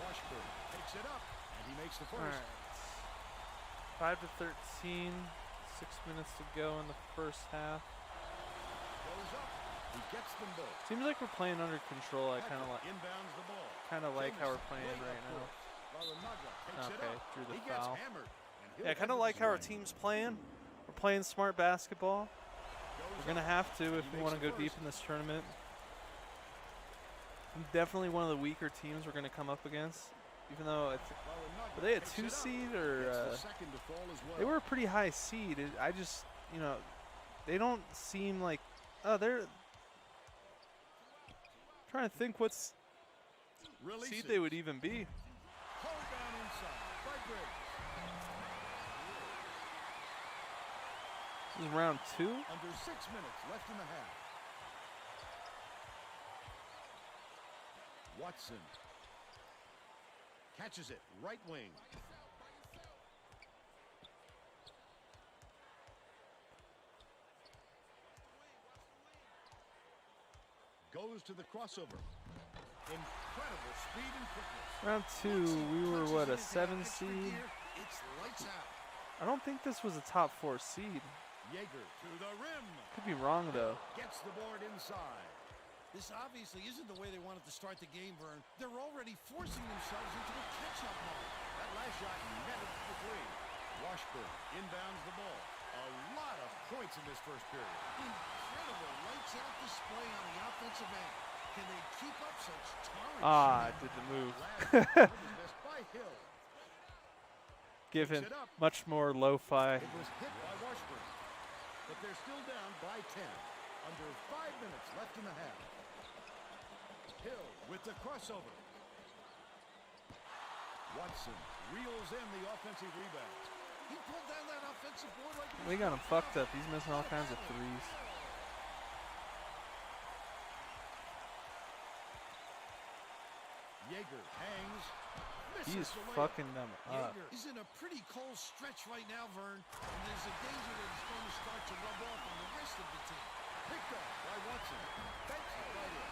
Washburn takes it up, and he makes the All first. right. 5-13. 6 minutes to go in the first half. Goes up. He gets them both. Seems like we're playing under control. I kind of Petra like inbounds the ball. how we're Jameson playing way right up now. court. Larranaga takes it Okay, up. drew the He gets foul. hammered, and he'll Yeah, I head kind of to like the how our line. team's playing. We're playing smart basketball. Goes We're gonna up. have to if He we makes want to the go deep first. in this tournament. Definitely one of the weaker teams we're gonna come up against. Even though Larranaga were they a takes 2 it up. seed or Gets the second to fall as well. they were a pretty high seed. I just they don't seem like they're trying to think what's Releases. seed they would even be. Hold down inside by Griggs. This is round 2. Under 6 minutes left in the half. Watson catches it, right wing. Goes to the crossover. Incredible speed and quickness. Round 2, we were what, a 7 seed? It's lights out. I don't think this was a top 4 seed. Jaeger to the rim. Could be wrong though. Gets the board inside. This obviously isn't the way they wanted to start the game, Vern. They're already forcing themselves into a catch-up mode. That last shot netted for 3. Washburn inbounds the ball. A lot of points in this first period. Incredible lights-out display on the offensive end. Can they keep up such torrent Ah, I shooting? did the move. Last was missed by Hill. Given Picks it up. much more lo-fi. It was hit by Washburn, but they're still down by 10. Under 5 minutes left in the half. Hill with the crossover. Watson reels in the offensive rebound. He pulled down that offensive board like it We was got him nothing. fucked up. He's missing all kinds of threes. Jaeger hangs. He's Misses the layup. fucking them up. Jaeger is in a pretty cold stretch right now, Vern, and there's a danger that it's going to start to rub off on the rest of the team. Picked up by Watson. Banks it right in.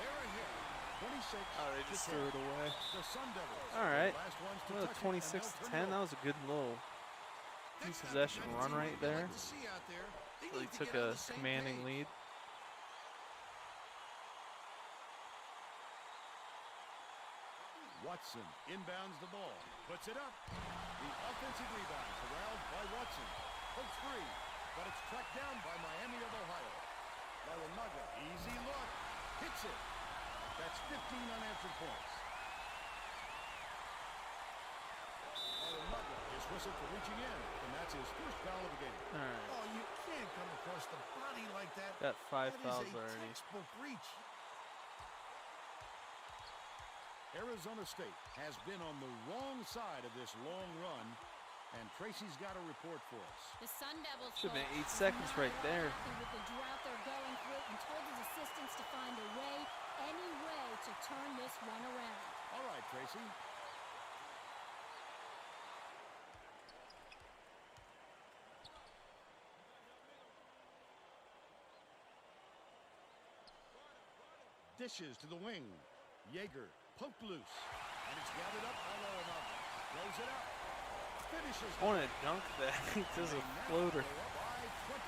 They're ahead. 26. Oh, they just to threw 10. it away. The Sun Devils. All right. The last ones to Well, touch it, and 26 they'll to turn 10. it That over. was a good little That's not the two-possession kind of run team right we'd there. like to see out there. They Really need to took get on a the same commanding page. lead. Watson inbounds the ball. Puts it up. The offensive rebound corralled by Watson. Hooks free, but it's tracked down by Miami of Ohio. Larinaga, easy look. Hits it. That's 15 unanswered points. Larinaga is whistled for reaching in, and that's his first foul of the game. All right. Oh, you can't come across the body like that. Got 5 That fouls is a already. textbook reach. Arizona State has been on the wrong side of this long run, and Tracy's got a report for us. The Sun Devils Should've been coach 8 is seconds not right there. happy with the drought they're going through and told his assistants to find a way, any way, to turn this one around. All right, Tracy. Dishes to the wing. Jaeger poked loose, and it's gathered up by Larinaga. Throws it up. Finishes. I want to dunk that. He does a floater. They're up by 20.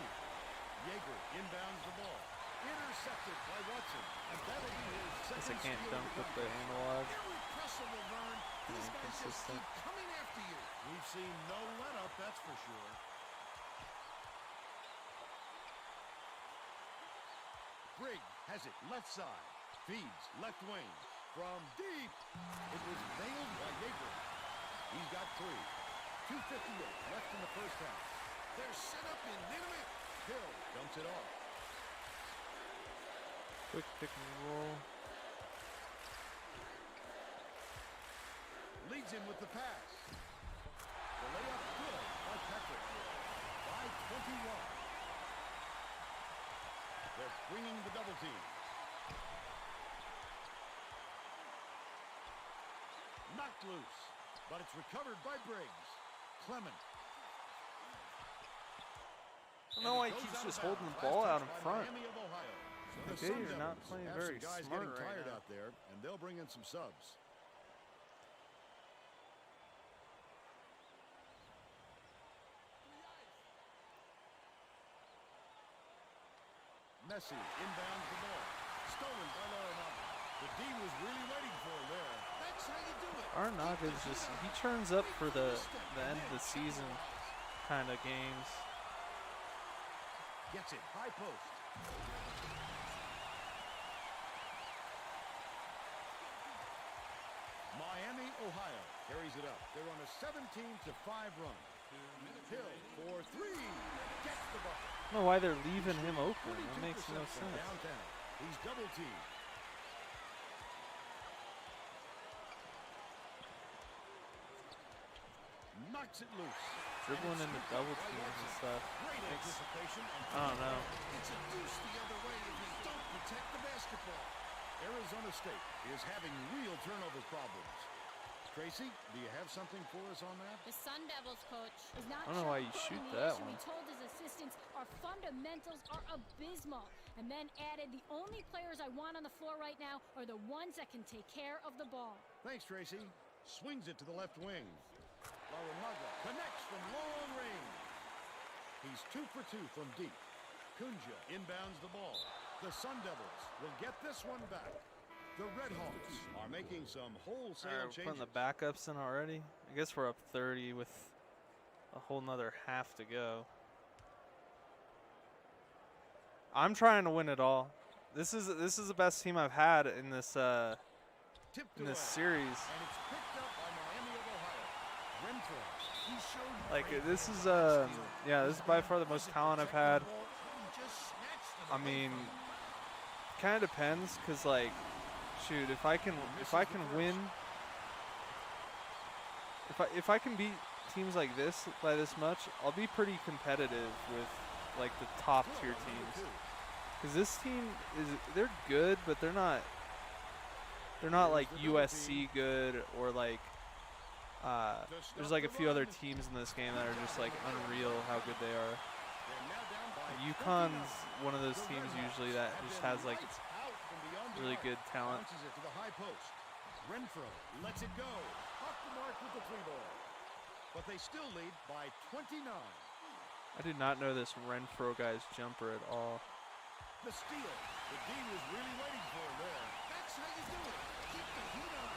Jaeger inbounds the ball. Intercepted by Watson, and that'll be his Guess I second can't steal dunk of the with the contest. analog. Irrepressible, Vern. These guys just Inconsistent. keep coming after you. We've seen no let-up, that's for sure. Brigg has it left side. Feeds left wing. From deep. It was nailed by Jaeger. He's got 3. 2:58 left in the first half. They're set up in minute. Hill dumps it off. Quick pick and roll. Leads him with the pass. The layup good by Patrick. By 21. They're bringing the double team. Knocked loose, but it's recovered by Briggs. Clement. I don't know why he keeps just holding the ball out in front. Miami of Ohio. So the Okay, Sun you're not Devils playing have very some guys smart getting right tired now. out there, and they'll bring in some subs. Messi inbounds the ball. Stolen by Larinaga. The D was really waiting for him there. That's how you do it. Arnaga's just, he turns up for the end of the season kind of games. Gets it. High post. Miami, Ohio carries it up. They're on a 17-5 run. Hill for 3. Gets the bucket. I don't know why they're leaving him open. That makes no 42% from sense. downtown. He's double teamed. Knocks it loose. dribbling into double teams and stuff. Great Makes, anticipation and I don't know. It's a deuce the other way if you don't protect the basketball. Arizona State is having real turnover problems. Tracy, do you have something for us on that? The Sun Devils coach is not I don't know why you sugarcoating shoot the that issue. one. He told his assistants our fundamentals are abysmal, and then added, the only players I want on the floor right now are the ones that can take care of the ball. Thanks, Tracy. Swings it to the left wing. Laramaga connects from long range. He's 2 for 2 from deep. Kunja inbounds the ball. The Sun Devils will get this one back. The Red Hawks are making some wholesale Alright, we're changes. putting the backups in already. I guess we're up 30 with a whole nother half to go. I'm trying to win it all. This is the best team I've had in this Tipped in this away. series. And it's picked up by Miami of Ohio. Renfro. He showed Like great this is defensive yeah, this is by far the most talent I've had. ball. He just snatched it I away mean, from him. kind of depends, cause like, shoot, if I can win, if I can beat teams like this by this much, I'll be pretty competitive with like the top tier teams. Cause this team they're good, but they're not like USC good or like there's like a few other teams in this game that are just like unreal how good they are. They're now down by UConn's 29. one of those teams usually that just has like Out from beyond the really arc. good talent. Bounces it to the high post. Renfro lets it go. Off the mark with the 3-ball. But they still lead by 29. I did not know this Renfro guy's jumper at all. The steal. The D was really waiting for him there. That's how you do it. Keep the heat on.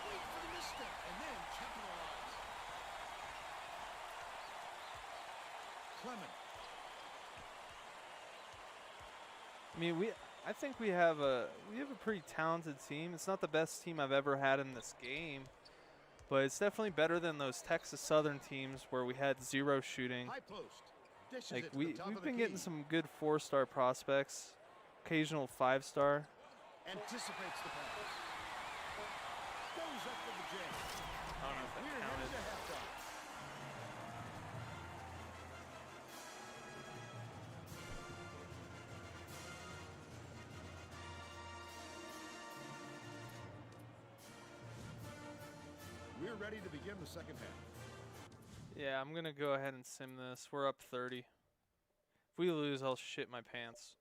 Wait for the misstep and then capitalize. Clement. I mean, I think we have a pretty talented team. It's not the best team I've ever had in this game, but it's definitely better than those Texas Southern teams where we had 0 shooting. High post. Dishes Like it to the top we've of the been getting key. some good 4-star prospects, occasional 5-star. Anticipates the pass. Goes up with the jam. I don't know if that We're counted. headed to halftime. We're ready to begin the second half. Yeah, I'm gonna go ahead and sim this. We're up 30. If we lose, I'll shit my pants.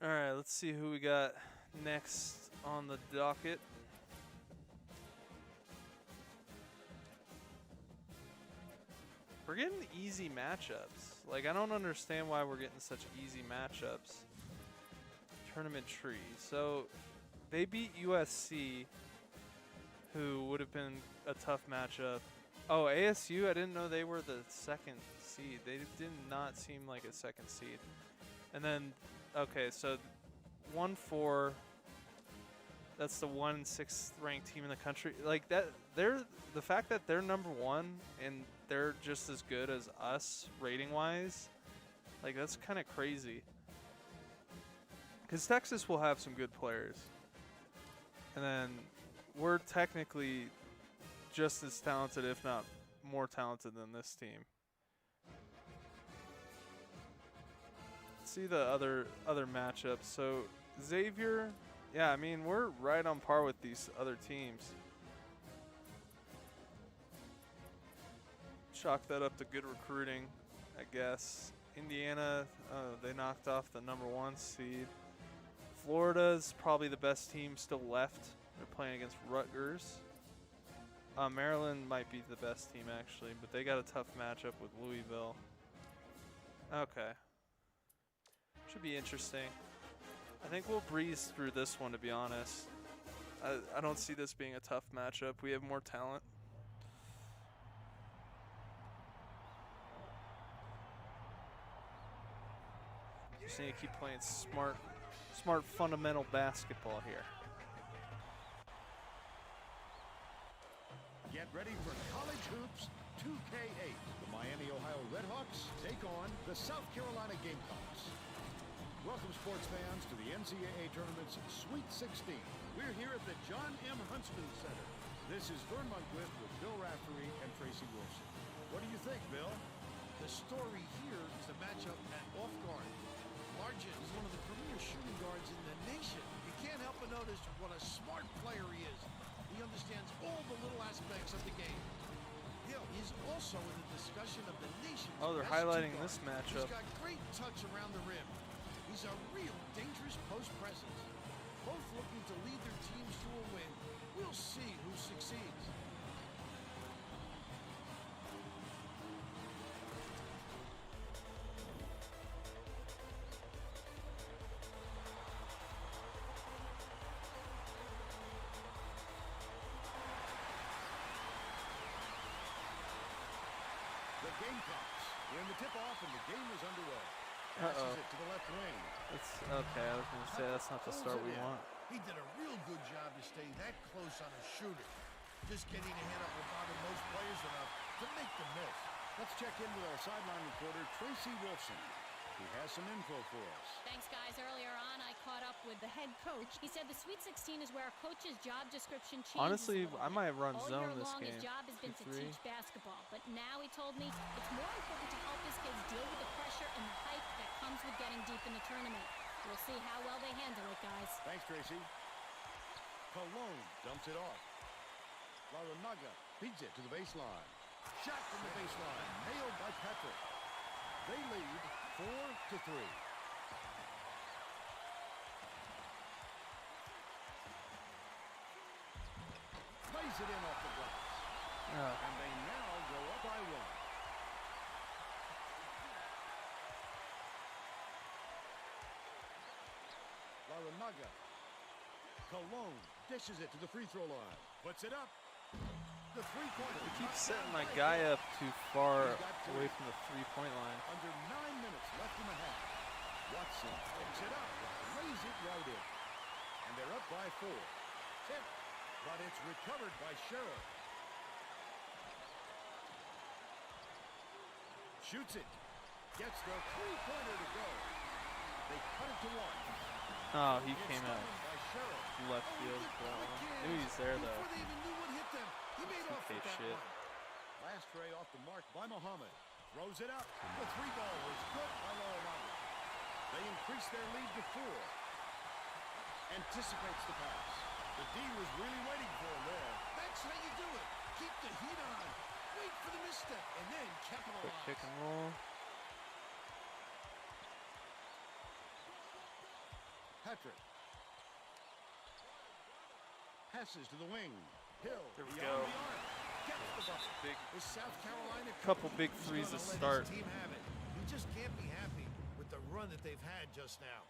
All right, let's see who we got next on the docket. We're getting easy matchups. Like, I don't understand why we're getting such easy matchups. Tournament tree. So, they beat USC, who would have been a tough matchup. Oh, ASU, I didn't know they were the 2nd seed. They did not seem like a 2nd seed. And then, okay, so 1-4. That's the 6th ranked team in the country. Like that, the fact that they're number 1 and they're just as good as us rating wise, like that's kind of crazy. Because Texas will have some good players, and then we're technically just as talented, if not more talented than this team. See the other matchups. So Xavier, yeah, I mean we're right on par with these other teams. Chalk that up to good recruiting, I guess. Indiana, they knocked off the number 1 seed. Florida's probably the best team still left. They're playing against Rutgers. Maryland might be the best team actually, but they got a tough matchup with Louisville. Okay. Should be interesting. I think we'll breeze through this one, to be honest. I don't see this being a tough matchup. We have more talent. Just need to keep playing smart fundamental basketball here. Get ready for College Hoops 2K8. The Miami, Ohio Redhawks take on the South Carolina Gamecocks. Welcome, sports fans, to the NCAA Tournament's Sweet 16. We're here at the John M. Huntsman Center. This is Vern Lundquist with Bill Raftery and Tracy Wilson. What do you think, Bill? The story here is the matchup at off guard. Largent is one of the premier shooting guards in the nation. You can't help but notice what a smart player he is. He understands all the little aspects of the game. Hill is also in the discussion of the nation's Oh, they're best highlighting two this guards. matchup. He's got great touch around the rim. He's a real dangerous post presence. Both looking to lead their teams to a win. We'll see who succeeds. The Gamecocks. We're in the tip-off, and the game is underway. Uh-oh. Passes it to the left wing. That's okay. I was gonna say that's not the start we want. He did a real good job to stay that close on a shooter. Just getting ahead up will bother most players enough to make them miss. Let's check in with our sideline reporter, Tracy Wilson. He has some info for us. Thanks, guys. Earlier on, I caught up with the head coach. He said the Sweet 16 is where a coach's job description changes. Honestly, a little I bit. might have run All zone year this long, game. his job has been to 2-3. teach basketball. But now, he told me, it's more important to help his kids deal with the pressure and the hype that comes with getting deep in the tournament. We'll see how well they handle it, guys. Thanks, Tracy. Cologne dumps it off. Laranaga feeds it to the baseline. Shot from the baseline, nailed by Patrick. They lead 4-3. Plays it in off the glass. And they now go up by one. Laranaga. Cologne dishes it to the free throw line. Puts it up. The three-pointer. I keep setting my guy up too far away from the three-point line. Under 9 minutes left in the half. Watson picks it up, lays it right in. And they're up by 4. Tip, but it's recovered by Sherrill. Shoots it. Gets the three-pointer to go. They cut it to 1. Oh, he It's came out stolen by Sherrill. left Oh, field. he did Well, not again. maybe he's there though. Before they even knew what hit them, he made off with that shit. one. Last tray off the mark by Muhammad. Throws it up. The three ball was good by Laranaga. They increase their lead to 4. Anticipates the pass. The D was really waiting for him there. That's how you do it. Keep the heat on. Wait for the misstep, and then Quick capitalize. pick and roll. Patrick. Passes to the wing. Hill. There we beyond go. the arc. Gets the bucket. Big Is South Carolina couple big He's threes to gonna let start. his team have it. You just can't be happy with the run that they've had just now.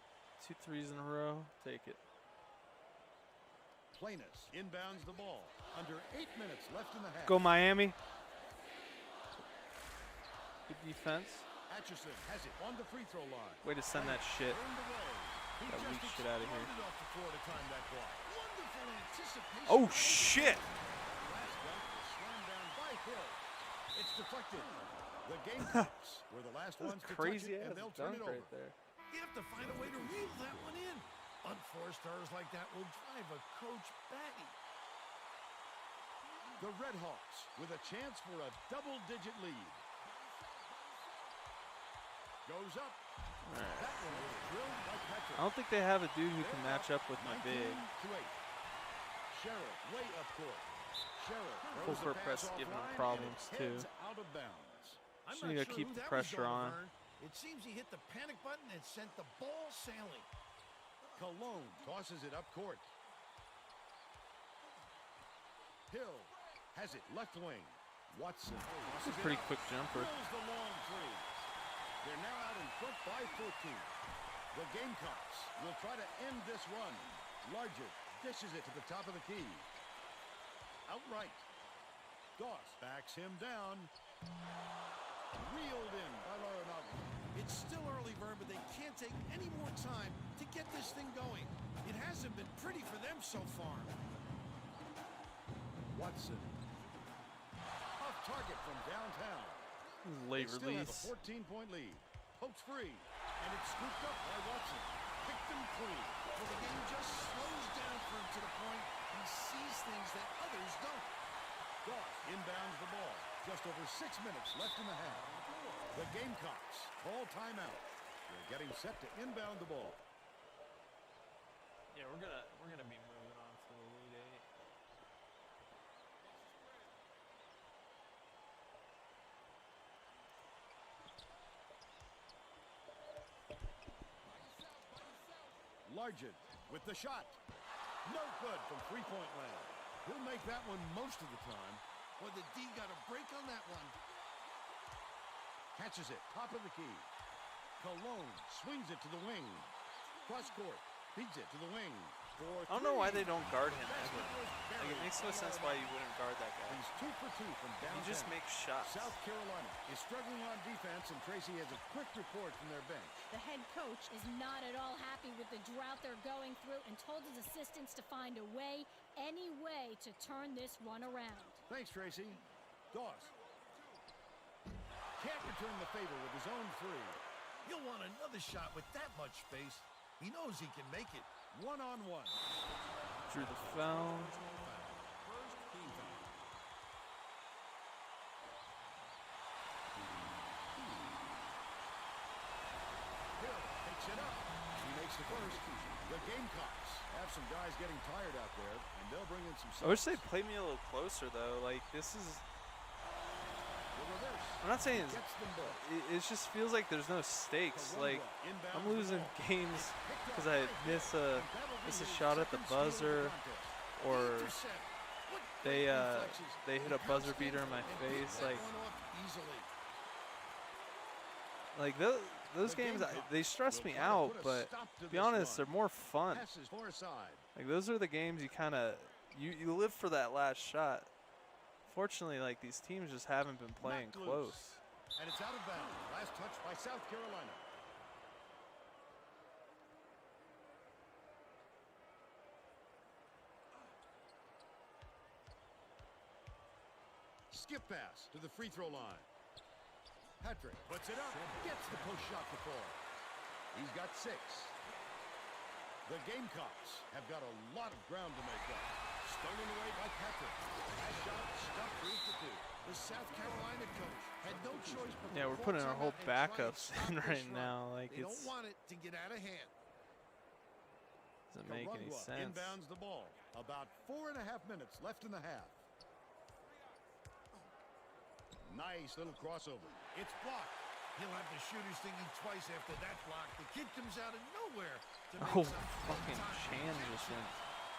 2 threes in a row. Take it. Plainus inbounds the ball. Under 8 minutes left in the half. Go Miami. Good defense. Atchison has it on the free throw line. Way to send that shit. Turned away. He That just weak shit outta here. exploded off the floor to time that block. Wonderful anticipation. Oh shit! Last dunk was slammed down by Hill. It's deflected. The Gamecocks were the last That's ones a to crazy touch it, ass and they'll turn dunk it over. right there. You have to find a way to reel that one in. Unforced errors like that will drive a coach batty. The Red Hawks with a chance for a double-digit lead. Goes up. That one was drilled by Patrick. I don't think they have a dude who can match up with my big. 19-8. Sherrill way up court. Sherrill Full throws the court pass press giving him offline, and problems, it too. heads out of bounds. I'm Just not need to sure keep who the that pressure was on. Vern. It seems he hit the panic button and sent the ball sailing. Cologne tosses it up court. Hill has it left wing. Watson tosses it Pretty up. quick jumper. Drills the long three. They're now out in front by 14. The Gamecocks will try to end this run. Larger dishes it to the top of the key. Outright. Doss backs him down. Reeled in by Laranaga. It's still early, Vern, but they can't take any more time to get this thing going. It hasn't been pretty for them so far. Watson. Off target from downtown. Late They still have release. a 14-point lead. Pokes free. And it's scooped up by Watson. Picked him clean. Well, the game just slows down for him to the point he sees things that others don't. Goff inbounds the ball. Just over 6 minutes left in the half. The Gamecocks call timeout. They're getting set to inbound the ball. Yeah, we're gonna be moving on to the Elite Eight. Largent with the shot. No good from three-point land. He'll make that one most of the time. Well, the D got a break on that one. Catches it, top of the key. Cologne swings it to the wing. Cross court, feeds it to the wing. I don't know why they don't guard him ever. Like, it makes no sense why you wouldn't guard that guy. He's 2 for 2 from downtown. He just makes shots. South Carolina is struggling on defense, and Tracy has a quick report from their bench. The head coach is not at all happy with the drought they're going through and told his assistants to find a way, any way, to turn this one around. Thanks, Tracy. Doss can't return the favor with his own three. You'll want another shot with that much space. He knows he can make it. One-on-one. Drew the foul. First team foul. Hill takes it up. He makes the first. The Gamecocks have some guys getting tired out there, and they'll bring in some I wish subs. they played me a little closer though. Like this is. The reverse. I'm not saying Gets them both. it just feels like there's no stakes. Like Inbounds I'm the losing ball. games Picked because up I by miss Hill, a and that'll be miss a his shot at the second steal of buzzer, contest. or Intercept. What they great reflexes. they hit a He buzzer comes beater in in my and face. picks that Like one off easily. those The games Gamecocks they stress will me try to out, put a but stop to to be this honest, run. they're more fun. Passes far side. Like those are the games you kind of you live for that last shot. Fortunately, like these teams just haven't been playing Knocked close. loose. And it's out of bounds. Last touch by South Carolina. Skip pass to the free throw line. Patrick puts it up. Gets the post shot to fall. He's got 6. The Gamecocks have got a lot of ground to make up. Stolen away by Patrick. That shot stuffed through for 2. The South Carolina coach had no choice but to Yeah, we're call putting our timeout whole and try and backups stop in this right run. now. Like They it's don't want it to get out of hand. doesn't make any Karungwa sense. inbounds the ball. About 4.5 minutes left in the half. Nice little crossover. It's blocked. He'll have the shooters thinking twice after that block. The kid comes out of nowhere to make Oh, some fucking big-time Chan catches. just went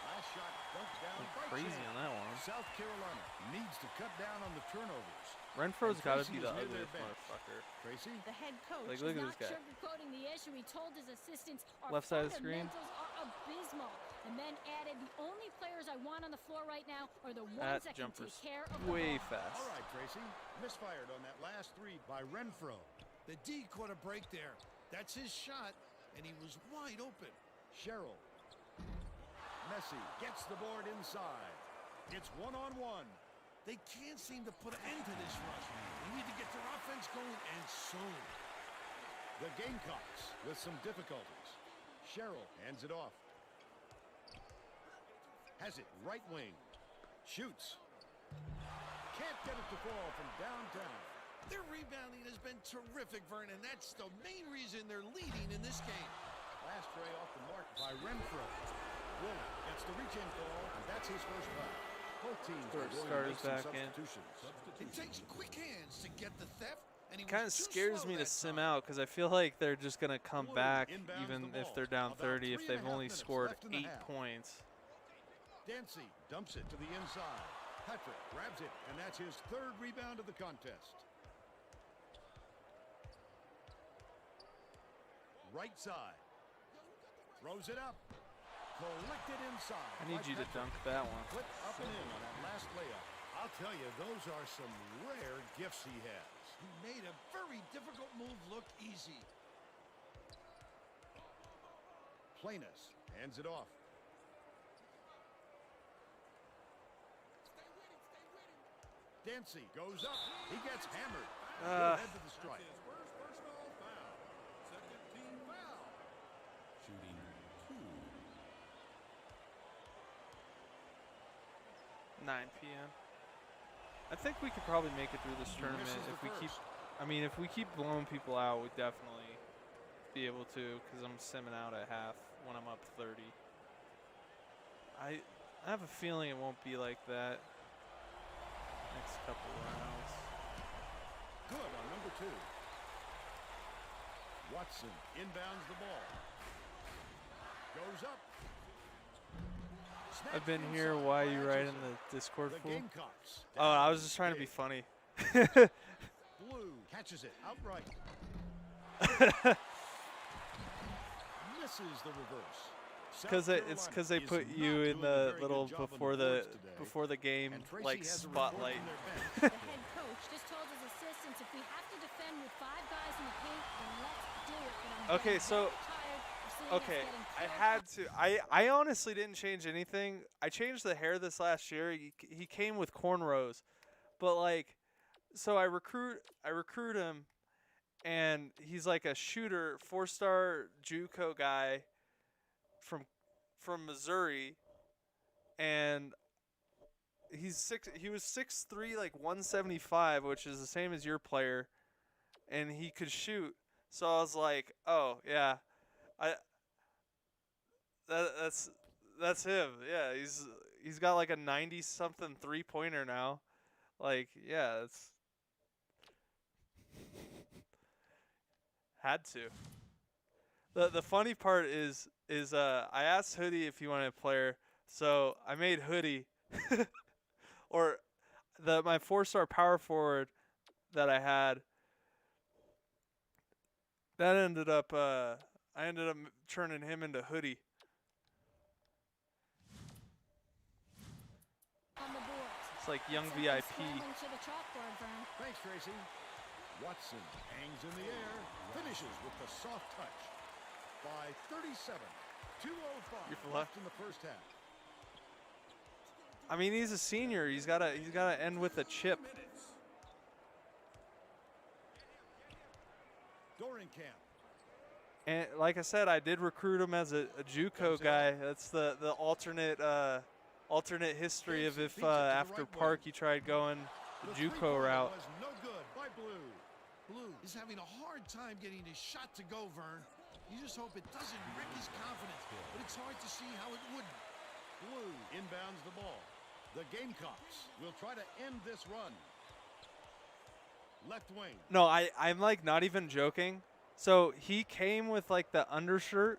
Last shot dunked down by crazy Chan. on that one. South Carolina needs to cut down on the turnovers. Renfro's And got to Tracy be is the near their ugliest bench. motherfucker. Tracy? The head coach Like, is look at not this guy. sugarcoating the issue. He told his assistants our Left side of the screen. fundamentals are abysmal, and then added, the only players I want on the floor right now are the ones That that can jumper's take care of the way ball. fast. All right, Tracy. Misfired on that last 3 by Renfro. The D caught a break there. That's his shot, and he was wide open. Sherrill. Messi gets the board inside. It's one-on-one. They can't seem to put an end to this rush. They need to get their offense going, and soon. The Gamecocks with some difficulties. Sherrill hands it off. Has it right wing. Shoots. Can't get it to fall from downtown. Their rebounding has been terrific, Vernon. That's the main reason they're leading in this game. Last tray off the mark by Renfro. Willard gets the reach-in call, and that's his first foul. Both teams are going to Starters make some back in. substitutions. It takes quick hands to get the theft, and he Kind of was too scares slow me to that sim time. out because I feel like they're just gonna come Wood back inbounds even the if ball. they're down About 30 if 3.5 they've only minutes scored left in the 8 half. points. Dancy dumps it to the inside. Patrick grabs it, and that's his 3rd rebound of the contest. Right side. Throws it up. Collected inside. I need by you to Patrick. dunk that one. Flip up and in on that last layup. I'll tell you, those are some rare gifts he has. He made a very difficult move look easy. Planis hands it off. Dancy goes up. He gets hammered. He'll head to the strike. His first personal foul. Second team 9 p.m. I think we could probably make it through this tournament misses if the we keep. first. I mean, if we keep blowing people out, we'd definitely be able to, because I'm simming out at half when I'm up 30. I have a feeling it won't be like that next couple rounds. Good on number 2. Watson inbounds the ball. Goes up. Snatched I've been here. inside Why by you writing Atchison. the Discord The fool? Gamecocks. Oh, I down was just trying to be big. funny. Blue catches it outright. Misses the reverse. Because it's because they put you in the little before the game like spotlight. The head coach just told his assistants if we have to defend with 5 guys in the paint, then let's do it. But I'm Okay, getting so- very tired of seeing us Okay, getting I killed. had to. I honestly didn't change anything. I changed the hair this last year. He came with cornrows, but like, so I recruit him, and he's like a shooter, 4-star JUCO guy from Missouri, and he was 6'3", like 175, which is the same as your player, and he could shoot. So I was like, oh yeah, that's him. Yeah, he's got like a 90-something 3-pointer now. Like, yeah, it's had to. The funny part is I asked Hoodie if he wanted a player, so I made Hoodie or my 4-star power forward that I had. That ended up I ended up turning him into Hoodie. On the board. It's like young Simply VIP. scrambling to the chalkboard, Vern. Thanks, Tracy. Watson hangs in the air, finishes with the soft touch. By 37, 2:05 Beautiful left in the first half. I mean, he's a senior. He's gotta end with a chip. Dorenkamp. And like I said, I did recruit him as a JUCO guy. That's the alternate history of if after Park he tried going the JUCO three-pointer route. was no good by Blue. Blue is having a hard time getting his shot to go, Vern. You just hope it doesn't wreck his confidence, but it's hard to see how it would. Blue inbounds the ball. The Gamecocks will try to end this run. Left wing. No, I'm like not even joking. So he came with like the undershirt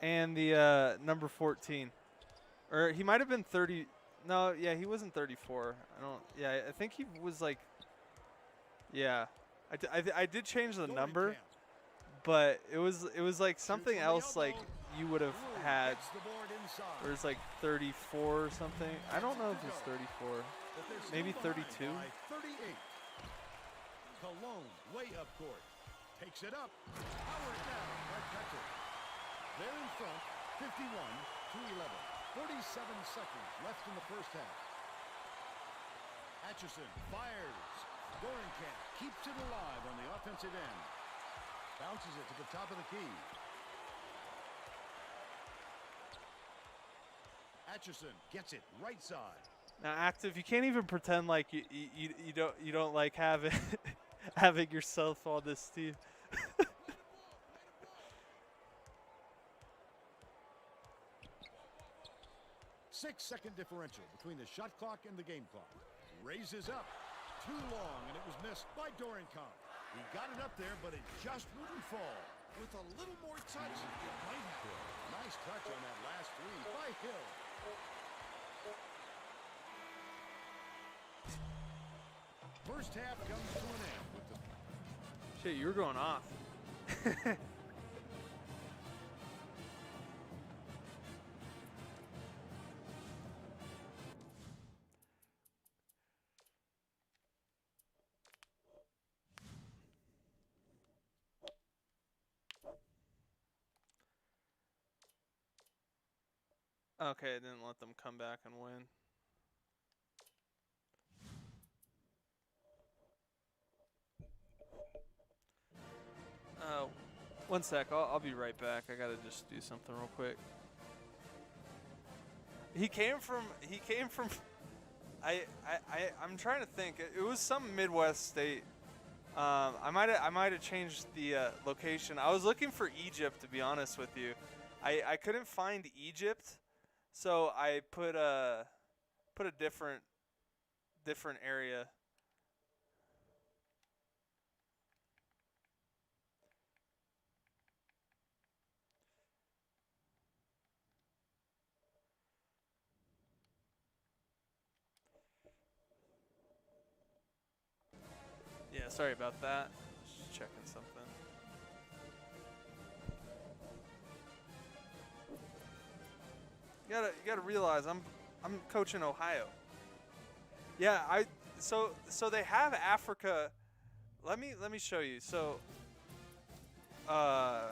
and the number 14, or he might have been 30. No, yeah, he wasn't 34. Yeah, I think he was like. Yeah, I did change the number, Dorenkamp. but it was like something Shoots from the else like elbow. you would have Blue had. gets the board inside. Or it's like 34 or something. I don't know if it's 34. But they're still Maybe behind 32. by 38. Cologne way up court. Takes it up. Powered down by Petter. They're in front, 51-11. 47 seconds left in the first half. Atchison fires. Dorenkamp keeps it alive on the offensive end. Bounces it to the top of the key. Atchison gets it right side. Now, Active, you can't even pretend like you don't like having having yourself on this team. 6-second differential between the shot clock and the game clock. Raises up. Too long, and it was missed by Dorenkamp. He got it up there, but it just wouldn't fall. With a little more touch, it might have. Nice touch on that last three by Hill. First half comes to an end with the Shit, you were going off. Okay, I didn't let them come back and win. One sec, I'll be right back. I gotta just do something real quick. He came from. I'm trying to think. It was some Midwest state. I might have changed the location. I was looking for Egypt, to be honest with you. I couldn't find Egypt, so I put a different area. Yeah, sorry about that. Just checking something. You gotta realize I'm coaching Ohio. Yeah, so they have Africa. Let me show you. So yeah,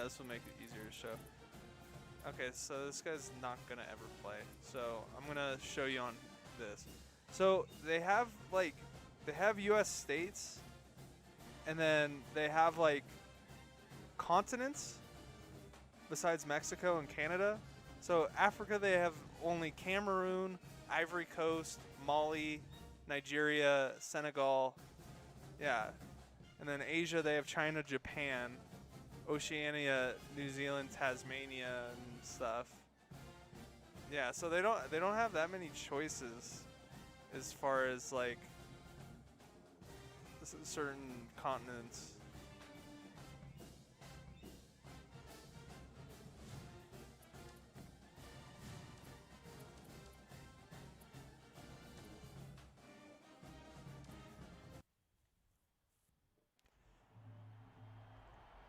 this will make it easier to show. Okay, so this guy's not gonna ever play. So I'm gonna show you on this. So they have U.S. states, and then they have like continents besides Mexico and Canada. So Africa, they have only Cameroon, Ivory Coast, Mali, Nigeria, Senegal. Yeah. And then Asia, they have China, Japan, Oceania, New Zealand, Tasmania, and stuff. Yeah, so they don't have that many choices as far as like certain continents.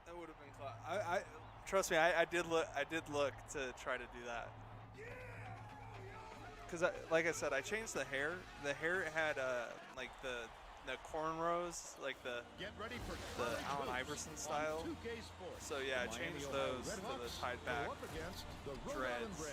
That would have been class. I trust me. I did look to try to do that. Cause like I said, I changed the hair. The hair had like the cornrows, like the Allen Iverson style. So yeah, I changed those to the tied back dreads.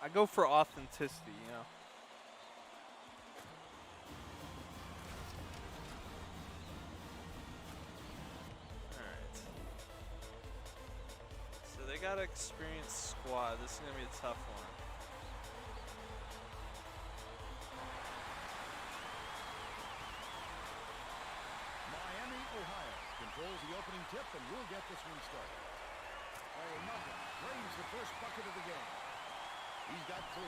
I go for authenticity, you know. Alright. So they got an experienced squad. This is going to be a tough one. Miami, Ohio controls the opening tip and will get this one started. Aromaga drains the first bucket of the game. He's got 3.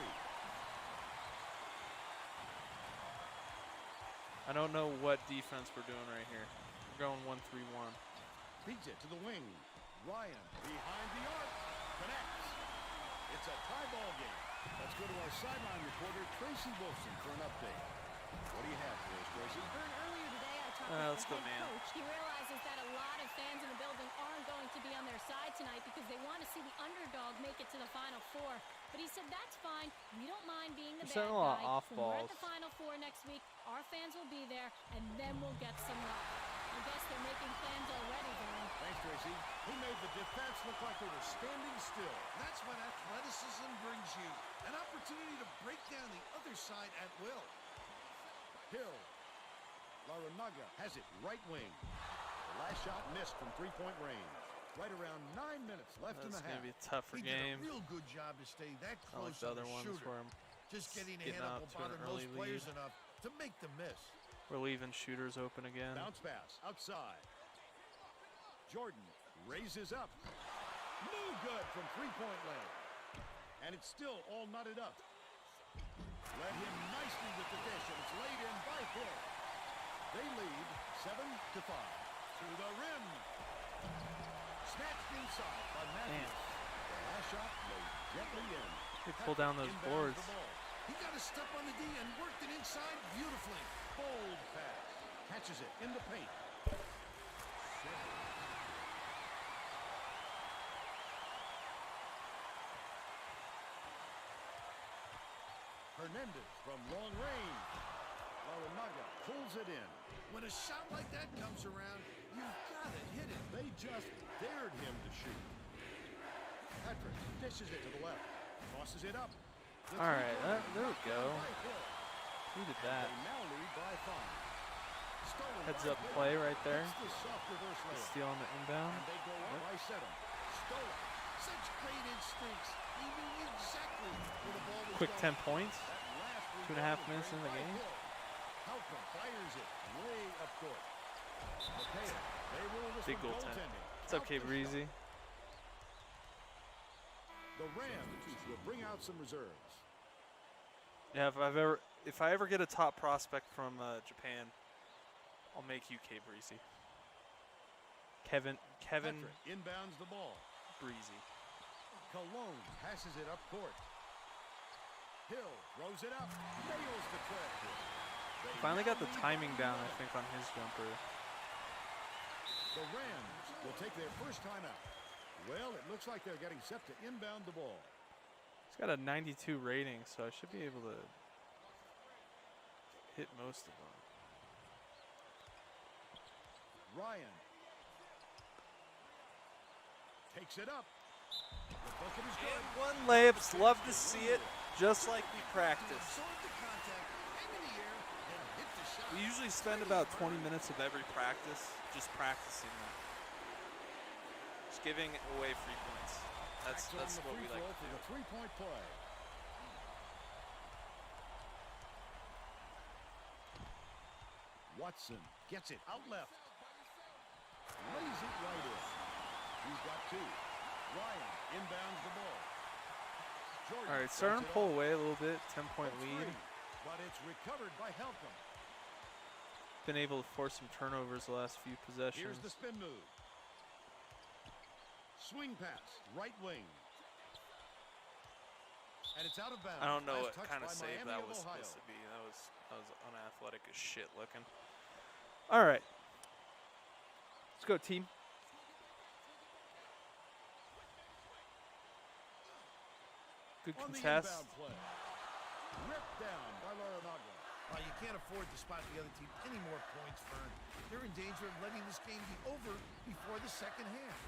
I don't know what defense we're doing right here. We're going 1-3-1. Feeds it to the wing. Ryan behind the arc. Connects. It's a tie ball game. Let's go to our sideline reporter, Tracy Wilson, for an update. What do you have for us, Tracy? Earlier today, I talked Let's with go, the head man. coach. He realizes that a lot of fans in the building aren't going to be on their side tonight because they want to see the underdog make it to the Final Four. But he said that's fine. We don't mind being the We're bad setting a lot guy. of off When we're at balls. the Final Four next week, our fans will be there, and then we'll get some love. I guess they're making plans already, Vern. Thanks, Tracy. He made the defense look like they were standing still. That's what athleticism brings you. An opportunity to break down the other side at will. Hill. Larranaga has it right wing. The last shot missed from three-point range. Right around 9 minutes left in That's the going half. to be a tougher He game. did a real good job to stay that Not like close the on other the ones shooter. where I'm Just getting a getting hand up out will to an bother most early players lead. enough to make the miss. We're leaving shooters open again. Bounce pass outside. Jordan raises up. No good from three-point land. And it's still all knotted up. Led him nicely with the dish, and it's laid in by Hill. They lead 7-5. To the rim. Snatched inside by Matthews. The last shot laid gently in. They pull down those Inbounds boards. the ball. He got a step on the D and worked it inside beautifully. Bold pass. Catches it in the paint. Hernandez from long range. Larranaga pulls it in. When a shot like that comes around, you've got just dared him to shoot. Patrick dishes it to the left. Tosses it up. The All right, three-pointer there we knocked go. down by Hill. Who did They that? now lead by 5. Stolen Heads by up Hill. play right there. Hits the soft reverse layup. Steal on the inbound. And they go up by 7. Stolen. Such great instincts. He knew exactly where the ball was Quick going. 10 points. That last 2.5 rebound minutes was in the made by game. Hill. Halcom fires it way up court. Mateo, they rule this Big one goaltending. goaltending. What's up, K Halcom Breezy? The Rams will bring out some reserves. Yeah, if I ever get a top prospect from Japan, I'll make you K Breezy. Kevin Patrick inbounds the ball. Breezy. Cologne passes it up court. Hill throws it up. Nails the tread. They Finally got now the lead timing by down, I 11. think, on his jumper. The Rams will take their first timeout. Well, it looks like they're getting set to inbound the ball. He's got a 92 rating, so I should be able to hit most of them. Ryan takes it up. The bucket is good. One layups, love to see it, just like we practice. Absorb the contact, hang in the air, and hit the shot. We usually spend about 20 minutes of every practice just practicing that. Just giving away free points. That's Backs on the what free we like throw to for do. the three-point play. Watson gets it out left. Lays it right in. He's got 2. Ryan inbounds the ball. Jordan All right, starting to throws it pull up. away a little bit, 10-point For lead. 3, but it's recovered by Halcom. Been able to force some turnovers the last few Here's possessions. the spin move. Swing pass, right wing. And it's out of bounds. I don't know Last what touch kind of by save Miami that of was Ohio. supposed to be. That was unathletic as shit looking. All right, let's go, team. Good On the contest. inbound play. Ripped down by Laranaga. You can't afford to spot the other team any more points, Vern. They're in danger of letting this game be over before the second half.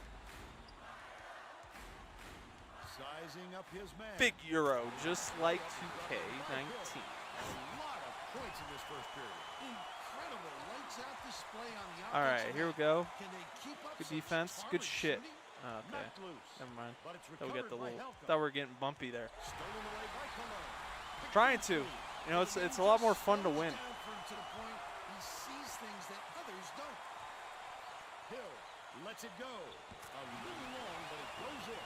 Sizing up his man. Big Euro, just like 2K19. A lot of points in this first period. Incredible lights out display on the All right, offensive here we end. go. Can they keep up Good such defense, good torrid shit. shooting? Okay, Knocked loose. never mind. But it's Thought we got the recovered by little. Halcom. Thought we were getting bumpy there. Stolen away by Cologne. Trying to. You know, it's a lot more fun to win. Down for him to the point he sees things that others don't. Hill lets it go. A little long, but it goes in.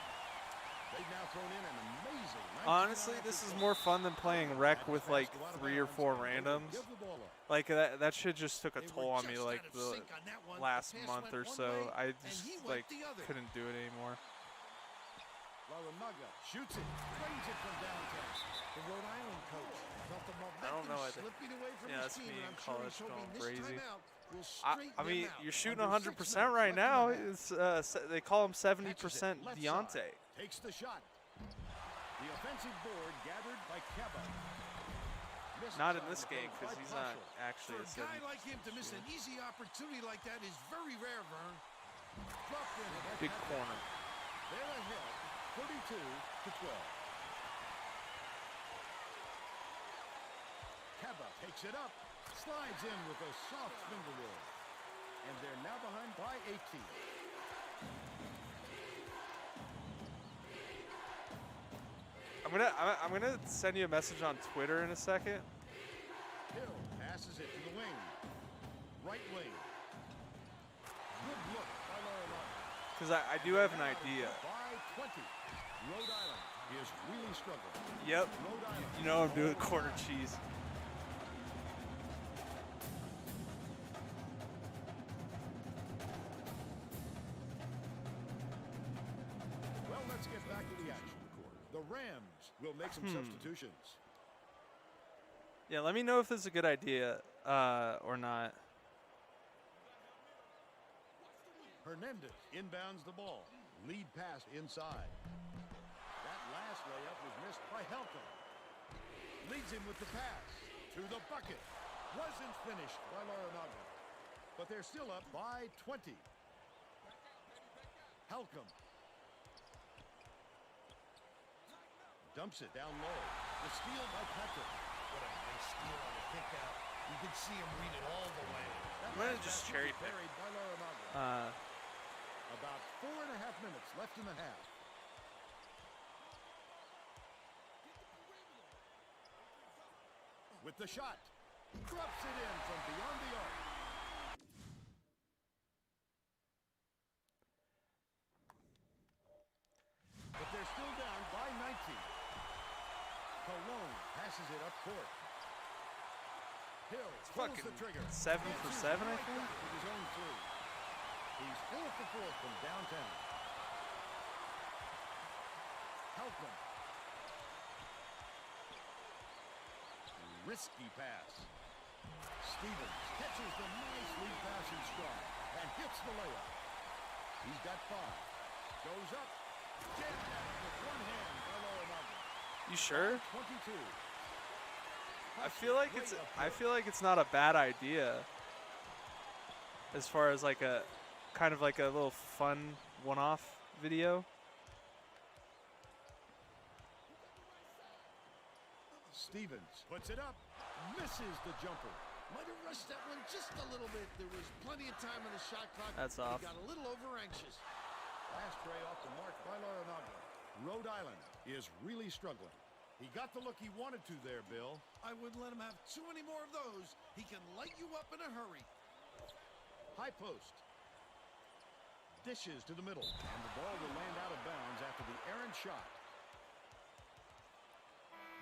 They've now thrown in an amazing 19 Honestly, on this is after more play. fun than playing rec That with pass like go out of 3 or bounds, 4 and they will randoms. give the ball up. Like that shit just took a They toll were on me just like out of the sync on that one. last The pass month went or one so. way, I and just he went like the other. couldn't do it anymore. Laranaga shoots it, drains it from downtown. The Rhode Island coach felt the momentum don't know, I think- slipping away from yeah, his that's team, me and in I'm sure college he's hoping going this crazy. timeout will I straighten mean, them out. you're shooting Under 100% 6 right minutes now. left in the half. It's they call him 70% Catches it, left Deontay. side, takes the shot. The offensive board gathered by Keba. Missed Not in side this of the game paint because by he's not Marshall. actually For a a guy 70. like him to miss an easy opportunity like that is very rare, Vern. Dropped in by Big Patrick. corner. They're ahead, 32-12. Keba takes it up, slides in with a soft finger roll. And they're now behind by 18. I'm gonna send you a message on Twitter in a second. Hill passes it to the wing. Right wing. Good look by Laranaga. Because I do have an idea. By 20. Rhode Island is really struggling. Yep. Rhode Island. You know I'm doing corner cheese. Well, let's get back to the action. The Rams will make some substitutions. Yeah, let me know if this is a good idea or not. Hernandez inbounds the ball. Lead pass inside. That last layup was missed by Halcom. Leads him with the pass. To the bucket. Wasn't finished by Laranaga. But they're still up by 20. Halcomb. Dumps it down low. The steal by Patrick. What a nice steal on the kick out. You can see him read it all the way. That I'm gonna last just pass cherry was pick. buried by Larranaga. Uh, About 4.5 minutes left in the half. With the shot. Drops it in from beyond the arc. But they're still down by 19. Cologne passes it up court. Hill pulls fucking the trigger. 7 for Answers 7, I right think. back with his own three. He's 4 for 4 from downtown. Halcomb. Risky pass. Stevens catches the nice lead pass in stride and hits the layup. He's got 5. Goes up. Jammed down with one hand by Larranaga. you sure? 22. I feel like it's not a bad idea. As far as like a kind of like a little fun one-off video. Stevens puts it up. Misses the jumper. Might have rushed that one just a little bit. There was plenty of time on the shot clock. That's but off. He got a little over anxious. Pass tray off the mark by Larranaga. Rhode Island is really struggling. He got the look he wanted to there, Bill. I wouldn't let him have too many more of those. He can light you up in a hurry. High post. Dishes to the middle. And the ball will land out of bounds after the errant shot.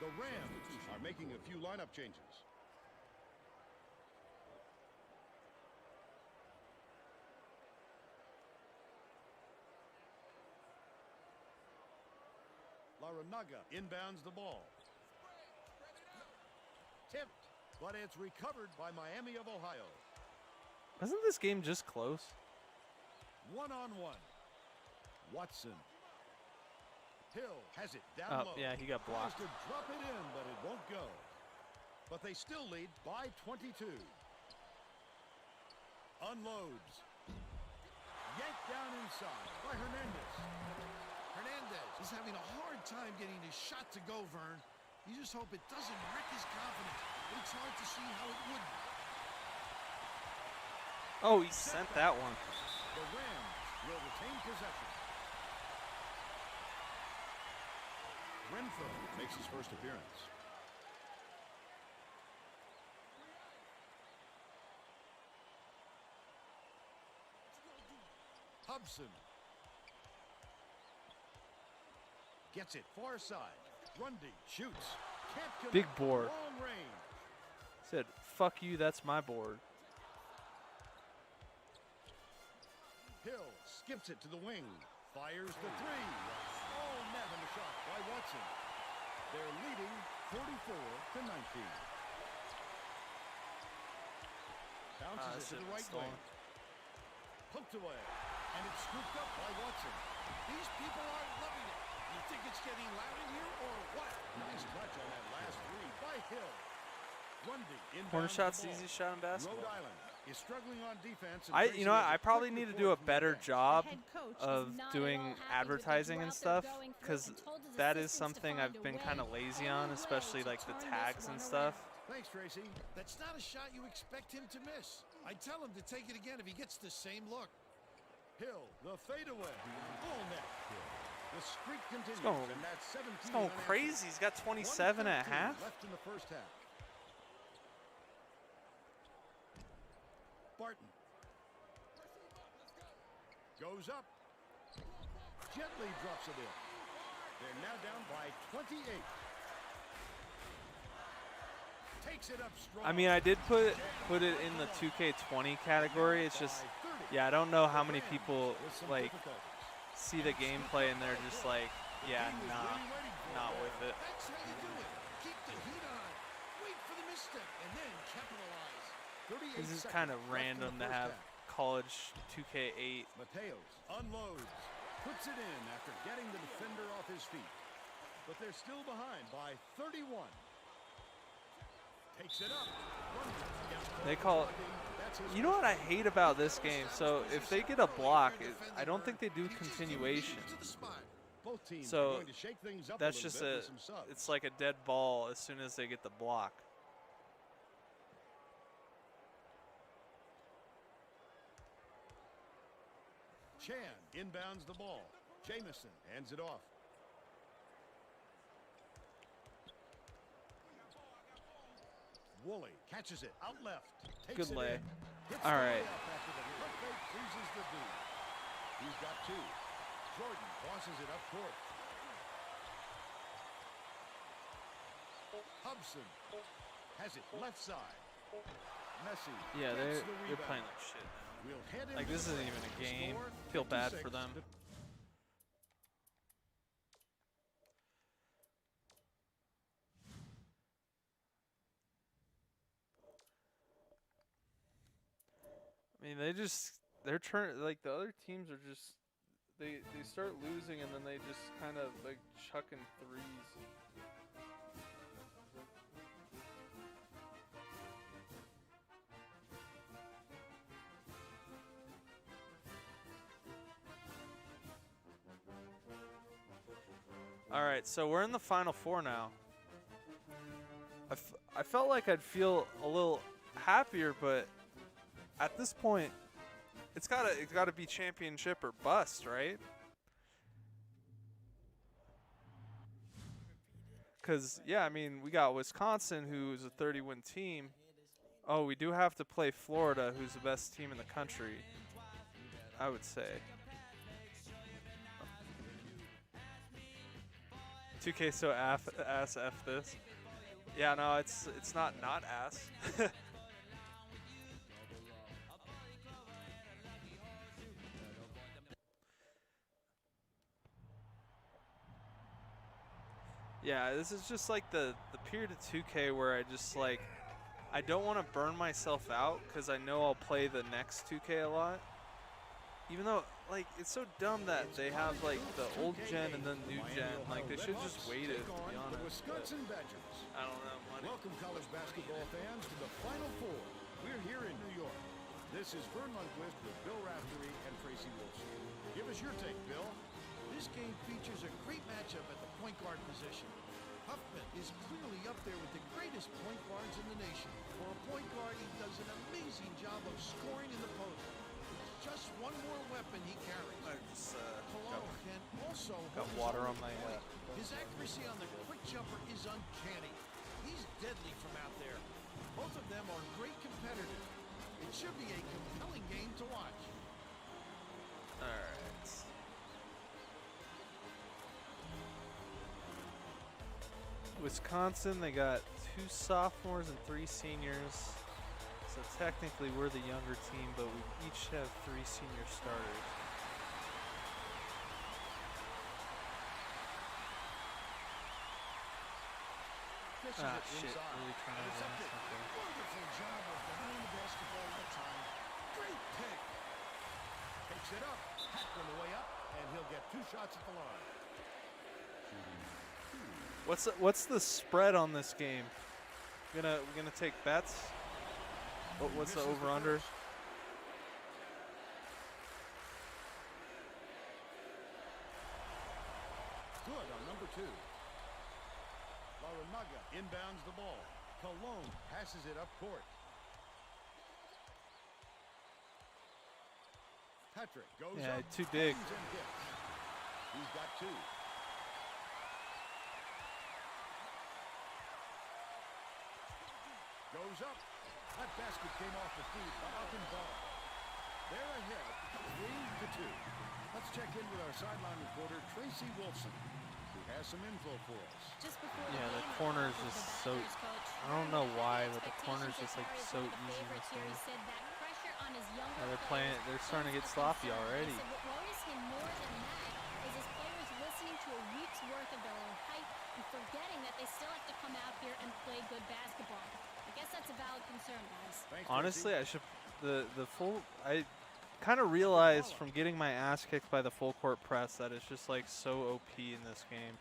The Rams are making a few lineup changes. Larranaga inbounds the ball. Tipped, but it's recovered by Miami of Ohio. Wasn't this game just close? One-on-one. Watson. Hill has it down Oh, low. yeah, he got Tries blocked. to drop it in, but it won't go. But they still lead by 22. Unloads. Yanked down inside by Hernandez. Hernandez is having a hard time getting his shot to go, Vern. You just hope it doesn't wreck his confidence. But it's hard to see how it would. Oh, he sent that one. The Rams will retain possession. Renfro makes his first appearance. Hobson. Gets it far side. Grundy shoots. Can't connect. Big board. Long range. Said, fuck you, that's my board. Hill skips it to the wing. Fires the three. Oh, net on the shot by Watson. They're leading 44-19. Bounces it to the right wing. Hooked away. And it's scooped up by Watson. These people are loving it. You think it's getting loud in here or what? Nice touch on that last three by Hill. Grundy inbounds Corner shot's the the ball. easiest shot in basketball. Rhode Island is struggling on defense. And You know what, I probably Tracy need has to do a deflected better forward from the job head coach is of not at doing all happy with the advertising and drought stuff, they're going through because and told his that is assistants to something find I've a been way, kind of lazy any on, way especially to like the turn this tags one and stuff. around. Thanks, Tracy. That's not a shot you expect him to miss. I tell him to take it again if he gets the same look. Hill, the fadeaway. All net. The streak continues, going- and that's 17. It's going unanswered. crazy. He's got 27 at 1:13 half. Left in the first half. Barton. Goes up. Gently drops it in. They're now down by 28. Takes it up strong. I mean, I did put it in the 2K20 category. It's just, yeah, I don't know how many people With some like difficulties. see the gameplay and they're just like, yeah, He was nah, really waiting for not it. with it. That's how you do it. Keep the heat on. Wait for the misstep and then capitalize. 38 This is seconds kind of left in the random to first have half. college 2K8. Mateos unloads, puts it in after getting the defender off his feet. But they're still behind by 31. Takes it up. They call it, That's That's his You know what I first hate about this goal. game? Well So established if they position get a early block, after defending I don't her. think they do He just continuation. to the spot. Both teams So are going to shake things up That's a little just bit a, with some subs. it's like a dead ball as soon as they get the block. Chan inbounds the ball. Jamison hands it off. Woolley catches it out left. Takes Good it lay. in. Hits All the right. layup after the pump fake freezes the dude. He's got two. Jordan tosses it up court. Hubson has it left side. Messi Yeah, gets they're the rebound. playing like shit now. We'll head Like into this the isn't break. even a The game. score, Feel bad for 56 them. to I mean, they're like the other teams are just they start losing and then they just kind of like chucking threes. All right, so we're in the final four now. I felt like I'd feel a little happier, but at this point, it's gotta be championship or bust, right? Because yeah, I mean we got Wisconsin, who's a 30-win team. Oh, we do have to play Florida, who's the best team in the country, I would say. 2K so ass F this. Yeah, no, it's not ass. Yeah, this is just like the period of 2K where I just like I don't want to burn myself out because I know I'll play the next 2K a lot. Even though like it's so dumb that they have like the old gen and then new gen. Like they should just wait it, to be honest. But Wisconsin Badgers. I don't know money. Welcome, college basketball fans, to the Final Four. We're here in New York. This is Vern Lundquist with Bill Raftery and Tracy Wilson. Give us your take, Bill. This game features a great matchup at the point guard position. Huffman is clearly up there with the greatest point guards in the nation. For a point guard, he does an amazing job of scoring in the post. It's just one more weapon he carries. I just Cologne can also got hold his water own on my, point. His accuracy on the quick jumper is uncanny. He's deadly from out there. Both of them are great competitors. It should be a compelling game to watch. all right. Wisconsin, they got 2 sophomores and 3 seniors. So technically we're the younger team, but we each have 3 senior starters. Fishes Ah, it shit. inside. Really trying to run Intercepted. something. Wonderful job of behind the basketball that time. Great pick. Picks it up. Hack on the way up, and he'll get 2 shots at the line. What's the spread on this game? We gonna take bets? What's the Misses over under? first. Good on number 2. Laramaga inbounds the ball. Cologne passes it up court. Patrick goes Yeah, up. too big. bangs and hits. He's got 2. Goes up. That basket came off the feet by Achenbach. They're ahead, 3-2. Let's check in with our sideline reporter, Tracy Wilson, who has some info for us. Just before Yeah, the game, corner is the just Badgers so- coach I don't know highlighted why, the but the corner's expectations just, that like, Harry's so one of the easy in favorites this here. He game. said that pressure on his younger Yeah, they're players they're starting to is get a sloppy concern. already. He said what worries him more than that is his players listening to a week's worth of their own hype and forgetting that they still have to come out here and play good basketball. I guess that's a valid concern, guys. Thanks, Honestly, Tracy. I should the full I kind of realized from getting my ass kicked by the full court press that it's just like so OP in this game.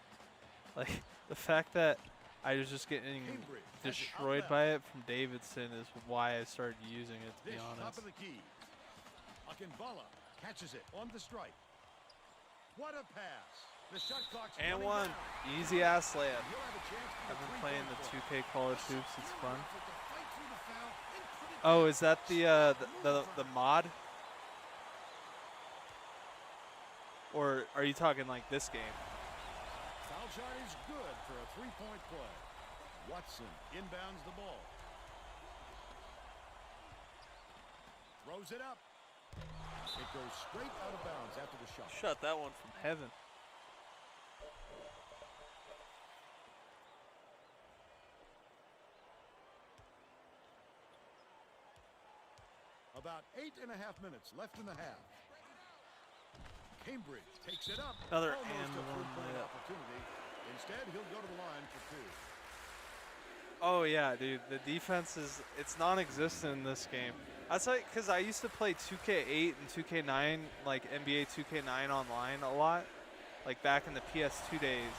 Like the fact that I was just getting Cambridge has it out destroyed left. by it from Davidson is why I started using it, to be Dish top honest. of the key. Akinbala catches it on the strike. What a pass. The shot clock's And running one. down. Easy ass layup. He'll have a chance for I've been the playing the three-point 2K play. College Hoops. It's fun. To fight through the foul and put it Oh, down. is that the mod? Or are you talking like this game? Foul shot is good for a three-point play. Watson inbounds the ball. Throws it up. It goes straight out of bounds after the shot. Shot that one from heaven. About 8.5 minutes left in the half. Cambridge takes it up. Another Almost and a one three-point layup. opportunity. Instead, he'll go to the line for two. Oh yeah, dude. The defense it's non-existent in this game. That's like because I used to play 2K8 and 2K9, like NBA 2K9 online a lot, like back in the PS2 days.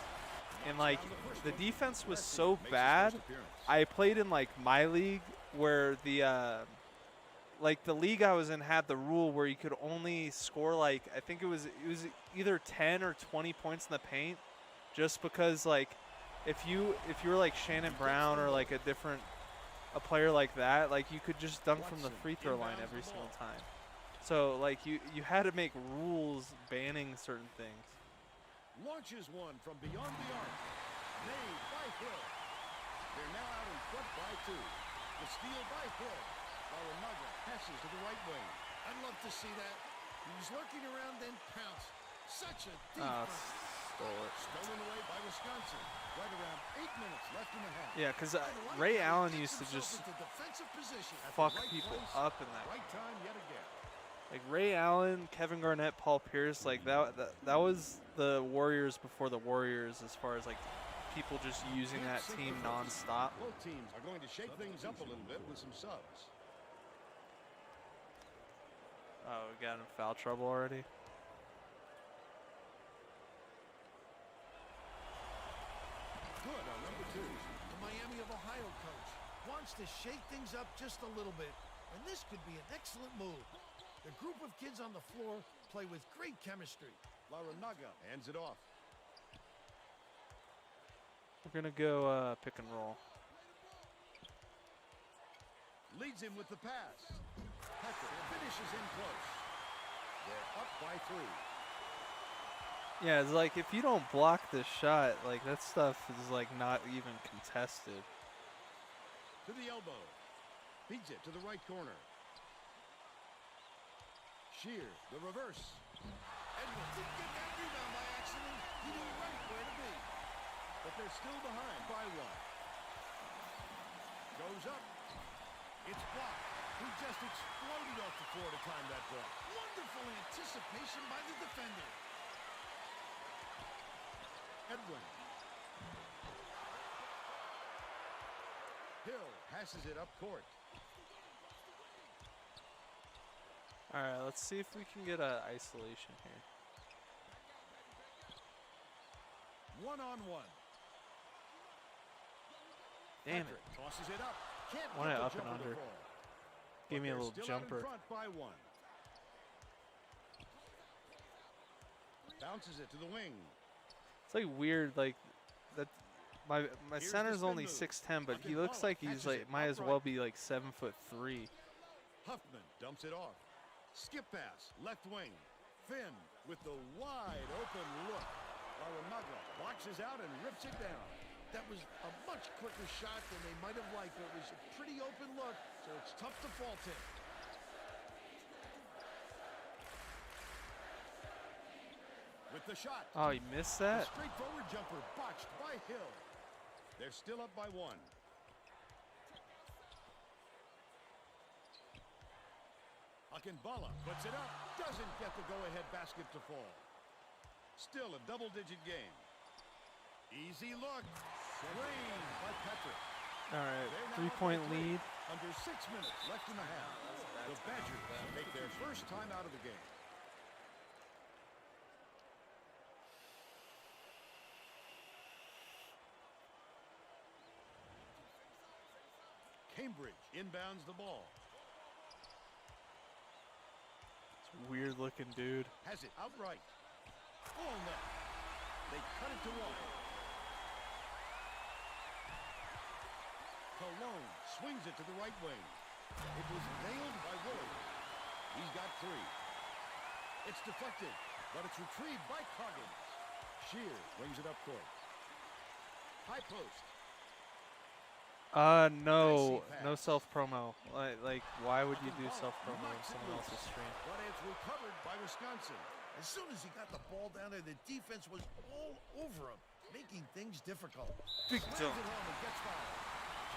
And like the defense was so Makes his bad. first appearance. I played in like my league where the like the league I was in had the rule where you could only score like I think it was either 10 or 20 points in the paint, just because like if you were like Shannon Brown or like a player like that, like you could just dunk from the free throw line every single time. So like you had to make rules banning certain things. Launches one from beyond the arc. Made by Hill. They're now out in front by two. The steal by Hill. Laramaga passes to the right wing. I'd love to see that. He was lurking around, then pounced. Such a deep Ah, run. stole it. Stolen away by Wisconsin. Right around 8 minutes left in the half. Yeah, because I like Ray how Allen he gets used to himself just into defensive position. At the fuck right people place, up in that. Right time yet again. Like Ray Allen, Kevin Garnett, Paul Pierce, like that was the Warriors before the Warriors as far as like people just using that team nonstop. Both teams are going to shake things up a little bit with some subs. Oh, we got in foul trouble already. Good on number two. The Miami of Ohio coach wants to shake things up just a little bit, and this could be an excellent move. The group of kids on the floor play with great chemistry. Laranaga hands it off. We're gonna go pick and roll. Leads him with the pass. Patrick finishes in close. They're up by three. Yeah, it's like if you don't block this shot, like that stuff is like not even contested. To the elbow. Feeds it to the right corner. Shear, the reverse. Edwards didn't get that rebound by accident. He knew right where to be. But they're still behind by one. Goes up. It's blocked. He just exploded off the floor to time that block. Wonderful anticipation by the defender. Edwin. Hill passes it up court. All right, let's see if we can get a isolation here. One-on-one. Damn it. Patrick tosses it up. Can't Want get it the up and jumper to under. fall. Give But me a they're little still out jumper. in front by one. Bounces it to the wing. It's like weird, like that. My Here's the center's spin only move. 6'10", but he Akinbala looks like he's catches like it might as upright. well be like 7'3". Huffman dumps it off. Skip pass, left wing. Finn with the wide open look. Laramaga boxes out and rips it down. That was a much quicker shot than they might have liked. It was a pretty open look, so it's tough to fault him. With the shot. Oh, he missed A that. straightforward jumper botched by Hill. They're still up by one. Akinbala puts it up. Doesn't get the go-ahead basket to fall. Still a double-digit game. Easy look. Range by Patrick. All right, They're now up by three-point three. lead. Under 6 minutes left in the half. The Badgers take their first time out of the game. Cambridge inbounds the ball. It's a weird looking dude. Has it outright. All net. They cut it to one. Cologne swings it to the right wing. It was nailed by Willard. He's got 3. It's deflected, but it's retrieved by Coggins. Shear brings it up court. High post. No self promo. Like, why would you do self promo on someone else's stream? But it's recovered by Wisconsin. As soon as he got the ball down there, the defense was all over him, making things difficult. Big Slams jump. it home and gets fouled.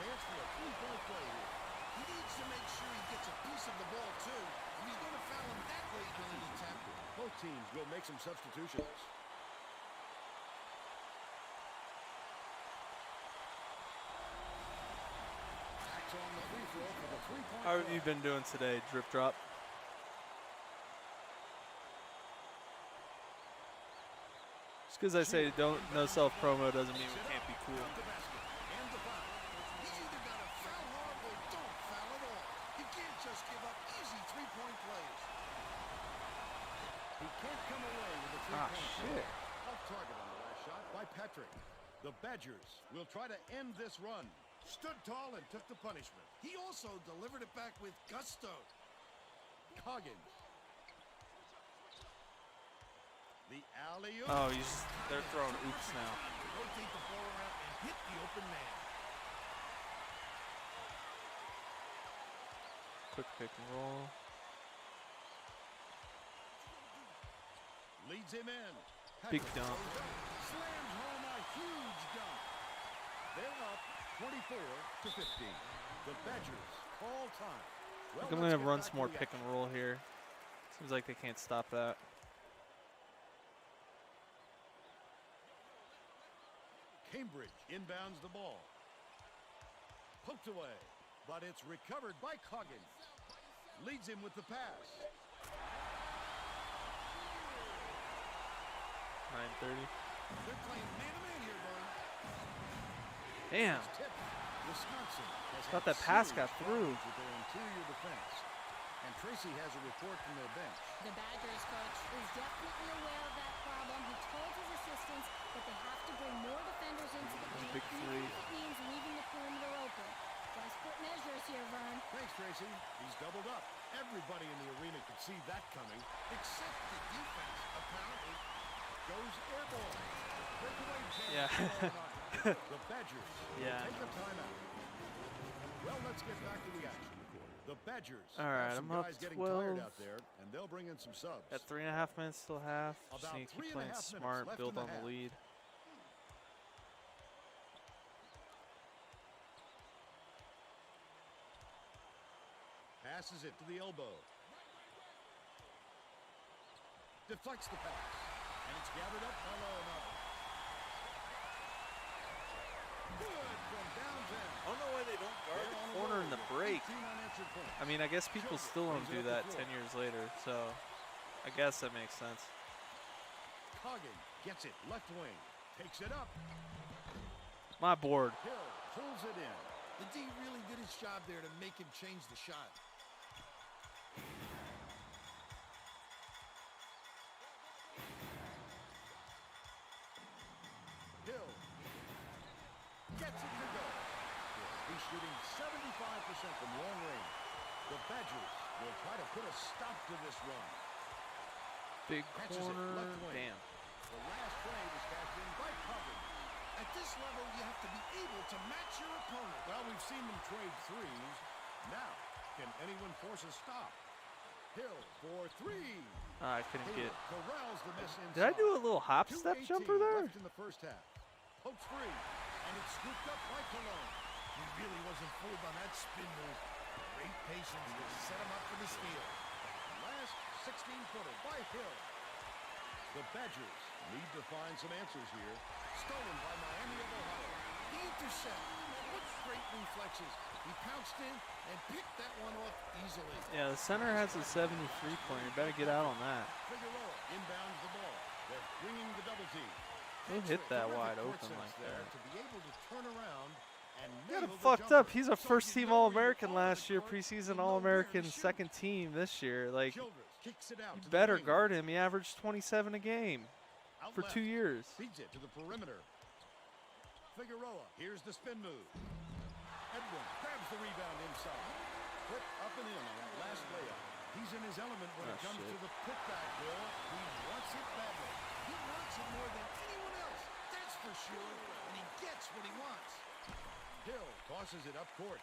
Chance for a 3-point play here. He needs to make sure he gets a piece of the ball, too. If he's going to foul him that late in an attempt. Both teams will make some substitutions. Backs on the free throw for the 3-point How have play. you been doing today, Drip Drop? Just because I say no self promo doesn't mean we can't be cool. Cut the basket and the foul. He's either got to foul hard or don't foul at all. You can't just give up easy 3-point plays. He can't come away with a Ah, 3-point shit. play. Off target on the last shot by Patrick. The Badgers will try to end this run. Stood tall and took the punishment. He also delivered it back with gusto. Coggins. The alley-oop. Oh, they're throwing oops now. Rotate the ball around and hit the open man. Quick pick and roll. Leads him in. Big Patrick dunk. goes up, slams home a huge dunk. They're up 24-15. The Badgers call time. I Well, think I'm let's gonna get run back some to more the pick action. and roll here. Seems like they can't stop that. Cambridge inbounds the ball. Poked away, but it's recovered by Coggins. Leads him with the pass. 9:30. They're playing man-to-man here, Vern. Damn. It's tipped. Wisconsin has Thought had that pass got serious through. problems with their interior defense. And Tracy has a report from their bench. The Badgers coach is definitely aware of that problem. He told his assistants that they have to bring more defenders into the paint, Big even three. if it means leaving the perimeter open. Desperate measures here, Vern. Thanks, Tracy. He's doubled up. Everybody in the arena could see that coming. Except the defense, apparently. Goes airborne. Breakaway chance Yeah. for Arnott. The Badgers will Yeah. take a timeout. Well, let's get back to the action. The Badgers All right, have some I'm up guys getting 12. tired out there, and they'll bring in some subs. Got 3.5 minutes till half. Just About need to keep 3.5 playing minutes smart, left build in the on the half. lead. Passes it to the elbow. Deflects the pass. And it's gathered up by Larranaga. Good from downtown. I don't know why they don't guard They're the on a corner roll in the with break. 18 unanswered points. I mean, I guess people Childress still don't brings do it up that the 10 floor. years later, so I guess that makes sense. Coggins gets it left wing. Takes it up. My board. Hill pulls it in. The D really did his job there to make him change the shot. Hill gets it to go. He's shooting 75% from long range. The Badgers will try to put a stop to this run. Big Catches it corner. left wing. Damn. The last play was cashed in by Coggins. At this level, you have to be able to match your opponent. Well, we've seen them trade threes. Now, can anyone force a stop? Hill for 3. I couldn't get. Taylor corrals the miss inside. Did I do a little hop step 2:18 jumper there? left in the first half. Pokes free, and it's scooped up by Cologne. He really wasn't fooled on that spin move. Great patience to set him up for the steal. Last 16-footer by Hill. The Badgers need to find some answers here. Stolen by Miami of Ohio. The intercept. What great reflexes. He pounced in and picked that one off easily. Yeah, the center has a 73 pointer. Better get out on that. Figueroa inbounds the ball. They're bringing the double team. He'll hit that Terrific wide court open sense like there that. to be able to turn around and Got him nailed the fucked jumper. up. He's a So first-team you know All-American you're on the last year, court, preseason you know All-American, where to shoot. second team this year. Like, Childress kicks it out you to the better wing. guard him. He averaged 27 a game Out for left. 2 years. Feeds it to the perimeter. Figueroa, here's the spin move. Edwin grabs the rebound inside. Put up and in on that last layup. He's in his element when it Oh, comes shit. to the putback, Bill. He wants it badly. He wants it more than anyone else, that's for sure. And he gets what he wants. Hill tosses it up court.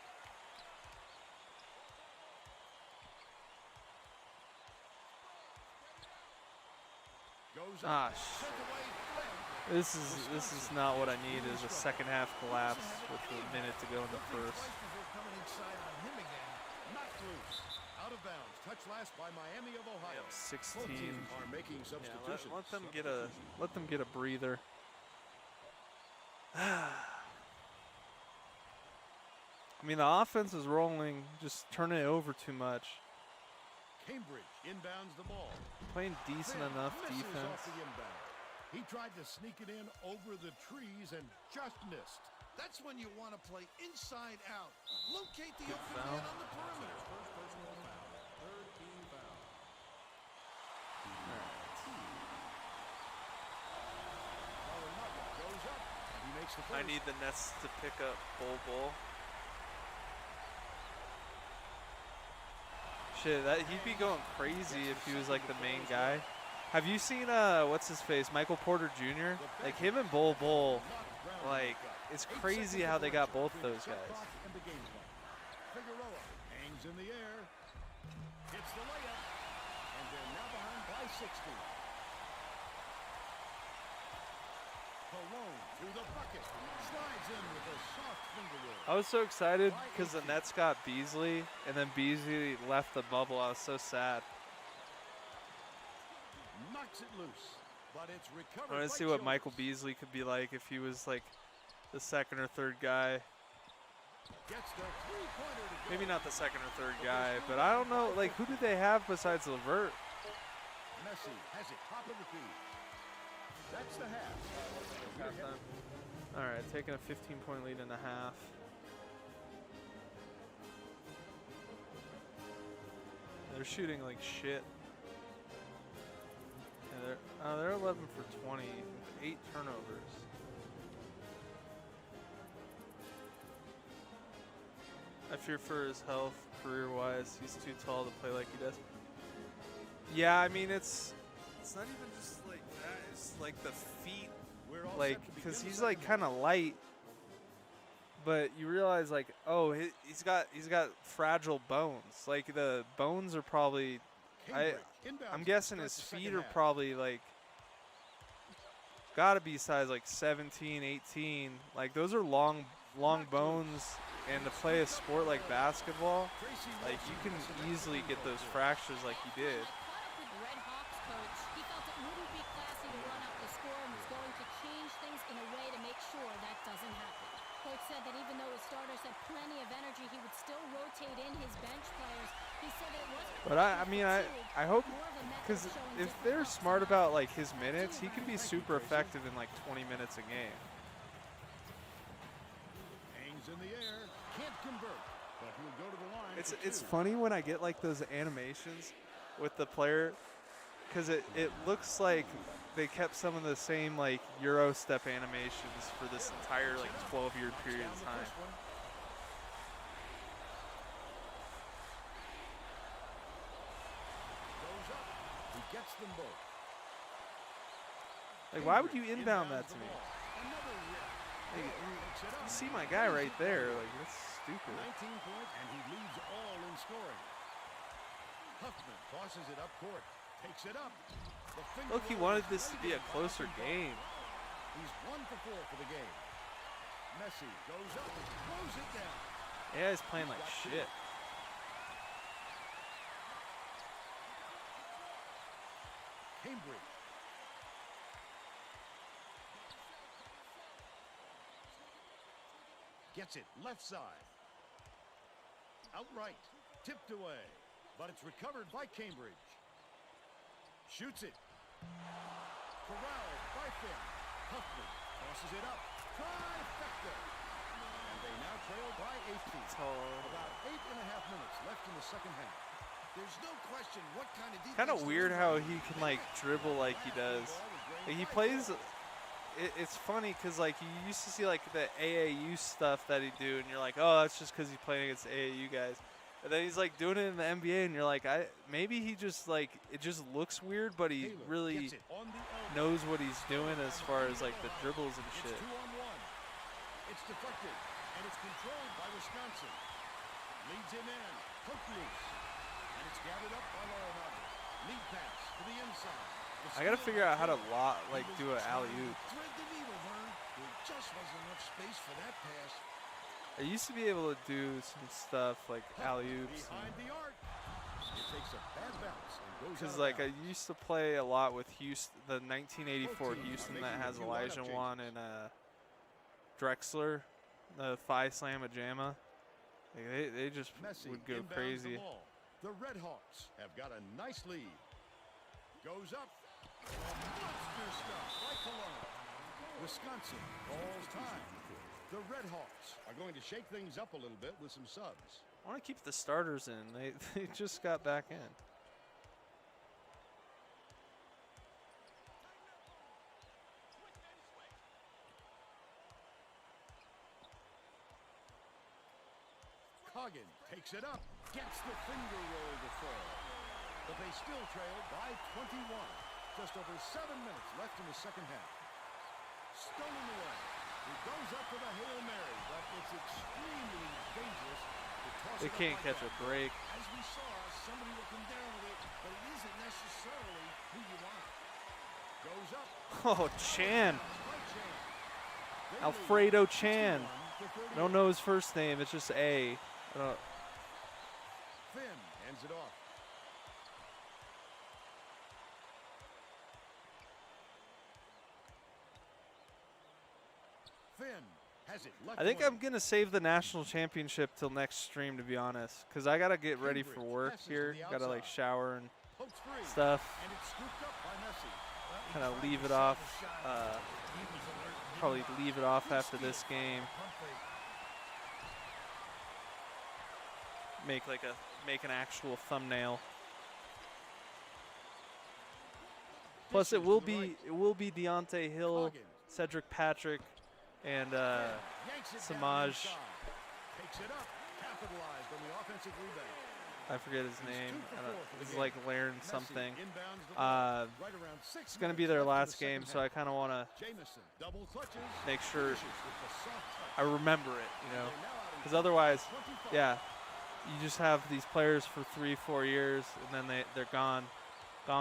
Goes Ah, up. Sent away. Flynn. This is not what I need. Is a second half collapse with a minute to go in the Don't think first. twice before coming inside on him again. Knocked loose. Out of bounds. Touch last by Miami of Ohio. 16. Both teams are making Yeah, substitutions. let them get a breather. I mean, the offense is rolling, just turning it over too much. Cambridge inbounds the ball. Playing decent Finn enough misses defense. off the inbound. He tried to sneak it in over the trees and just missed. That's when you want to play inside out. Locate the Good open foul. man on the perimeter. First personal foul. Third team foul. Larranaga goes up, and he makes the first. I need the Nets to pick up Bol. Shit, he'd be going crazy if he was like the main guy. Have you seen what's his face, Michael Porter Jr.? Like him and Bol, like it's crazy how they got both those guys. And the game plan. Figueroa hangs in the air, hits the layup, and they're now behind by 60. Colon through the bucket, slides in with a soft finger roll. I was so excited because the Nets got Beasley, and then Beasley left the bubble. I was so sad. Knocks it loose, but it's recovered. I want to by see what Childress. Michael Beasley could be like if he was like the second or third guy. Gets the three-pointer to go. Maybe not the second or third guy, but I don't know. Like, who do they have besides LeVert? Messi has it top of the key. That's the half. All right, taking a 15-point lead in a half. They're shooting like shit. Yeah, they're 11 for 20 with 8 turnovers. I fear for his health, career-wise. He's too tall to play like he does. Yeah, I mean it's not even just like that. It's like the feet, We're all like set to begin because the he's second like half. kind of light. But you realize like, oh, he's got fragile bones. Like the bones are probably, Cambridge I'm inbounds guessing to his start the feet second are half. probably like, gotta be size like 17, 18. Like those are long bones, and to play a sport like basketball, Tracy like Wilson you can has an easily excellent get those goal. fractures like he did. I caught up with Red Hawks coach. He felt it wouldn't be classy to run up the score and was going to change things in a way to make sure that doesn't happen. Coach said that even though his starters had plenty of energy, he would still rotate in his bench players. He said that it wasn't But I mean, I hope, more of a method because of showing if different they're helps smart and about offense. like his minutes, he can be super effective in like 20 minutes a game. Hangs in the air, can't convert, but he'll go to the line. It's for two. funny when I get like those animations with the player, because it looks like they kept some of the same like Euro step animations for this entire like 12-year period of Down the time. first one. Goes up. He gets them both. Like, why would you inbound that Inbounds to the me? ball. Another rip. Like, Picks it up. you see my guy right there. Like, that's stupid. 19 points, and he leads all in scoring. Huffman tosses it up court. Takes it up. The finger Look, he roll wanted is this to be a right closer against the game. ball. He's 1 for 4 for the game. Messi goes up, throws it down. Yeah, he's playing like shit. Cambridge. Gets it left side. Outright. Tipped away. But it's recovered by Cambridge. Shoots it. Corralled by Finn. Huffman tosses it up. Trifecta. And They now trail by 18. About 8.5 minutes left in the second half. There's no question what kind of defense. Kind of weird how he can like dribble like he does. Like, he plays. It's funny because like you used to see like the AAU stuff that he do, and you're like, oh, that's just because he's playing against AAU guys. And then he's like doing it in the NBA, and you're like, maybe he just like it just looks weird, but he Taylor really gets it on the elbow. knows what he's doing as far as like the dribbles and It's shit. 2-on-1. It's deflected, and it's controlled by Wisconsin. Leads him in. Hook loose. And it's gathered up by Larranaga. Lead pass to the inside. The I gotta steal figure by out how to Taylor. like He do was an trying alley to oop. Thread the needle, Vern. There just wasn't enough space for that pass. I used to be able to do some stuff like alley oops. Behind the arc. It takes a bad bounce and goes Because out of like I bounds. used to play a lot with Houston, the 1984 Both teams Houston are that making a has few Elijah lineup Wan changes. and Drexler, the Phi Slamma Jamma. Like they just Messi would go inbounds crazy. The ball. The Red Hawks have got a nice lead. Goes up. Monster stuff by Cologne. Wisconsin calls time. The Red Hawks are going to shake things up a little bit with some subs. I want to keep the starters in. They just got back in. Coggin takes it up, gets the finger roll to fall. But they still trail by 21. Just over 7 minutes left in the second half. Stolen away. He goes up with a Hail Mary, but it's extremely dangerous to toss They it up can't like catch that. a break. As we saw, somebody will come down with it, but it isn't necessarily who you want. Goes up. Oh, Chan. By Chan. They Alfredo lead Chan. 61-38. I don't know his first name. It's just A. I don't. Finn hands it off. Finn has it. Left I think wing. I'm gonna save the national championship till next stream, to be honest, because I gotta get ready for Cambridge work passes to here. the Gotta like outside. shower and Pokes free. stuff. And it's scooped up by Messi. Kind of leave it off. Probably leave it off after this game. Make an actual thumbnail. Plus, it will be Deontay Hill, Coggin. Cedric Patrick, and Yanks it down Samaj. inside. Takes it up. Capitalized on the offensive rebound. I forget his name. 2 for 4 for the It's game. like Laren Messi something. inbounds the ball. Uh, Right around 6 It's gonna be minutes their left in last the game, second so I half. kind of want to Jamison double clutches. make sure Finishes with the soft touch. I remember it, you know, They're now out in because otherwise, 25. yeah, you just have these players for 3-4 years, and then they're gone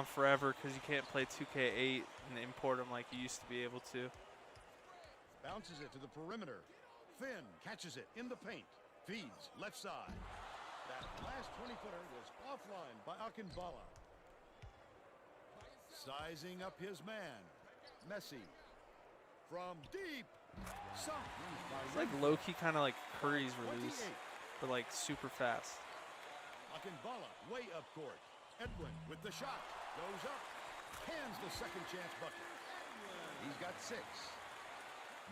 forever because you can't play 2K8 and import them like you used to be able to. Bounces it to the perimeter. Finn catches it in the paint. Feeds left side. That last 20-footer was offline by Akinbala. Sizing up his man. Messi. From deep. Sunk by It's like Ringo. low-key kind of like Curry's release, 28. but like super fast. Akinbala way up court. Edwin with the shot. Goes up. Cans the second chance bucket. He's got 6.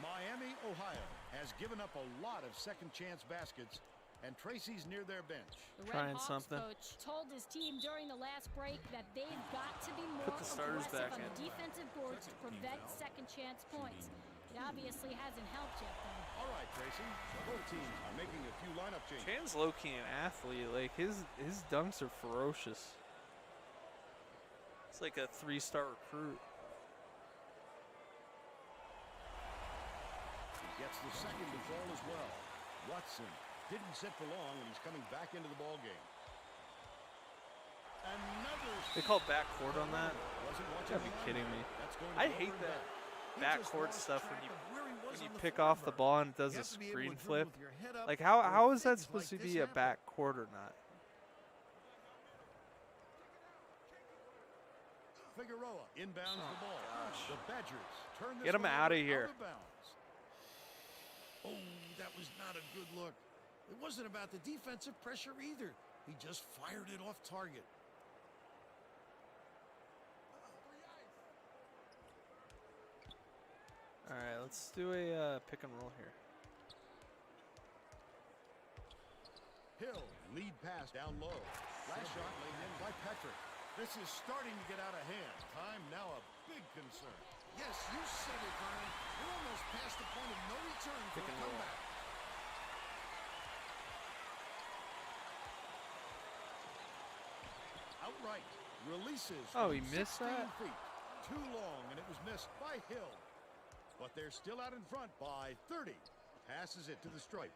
Miami, Ohio has given up a lot of second chance baskets, and Tracy's near their bench. The Red Trying Hawks something. coach told his team during the last break that they've got to be more the starters aggressive back on in. the defensive boards to prevent second chance points. It obviously hasn't helped yet, though. All right, Tracy. Both teams are making a few lineup changes. Chan's low-key an athlete. Like his dunks are ferocious. It's like a 3-star recruit. He gets the second to fall as well. Watson didn't sit for long, and he's coming back into the ball game. Another. They call backcourt on that. Wasn't watching Gotta be the kidding line. me. That's going to I go hate over that and backcourt stuff when you you pick off the ball and it does a screen flip. Like how is that supposed to be a backcourt or not? Figueroa inbounds the ball. The Badgers turn this Get him one outta over here. out of bounds. Oh, that was not a good look. It wasn't about the defensive pressure either. He just fired it off target. All right, let's do a pick and roll here. Lead pass down low. Last shot laid in by Petrick. This is starting to get out of hand. Time now a big concern. Yes, you said it, Vernon. We're almost past the point of no return for Pick a and roll. comeback. Outright. Releases. Oh, from he missed 16 that? feet. Too long, and it was missed by Hill. But they're still out in front by 30. Passes it to the stripe.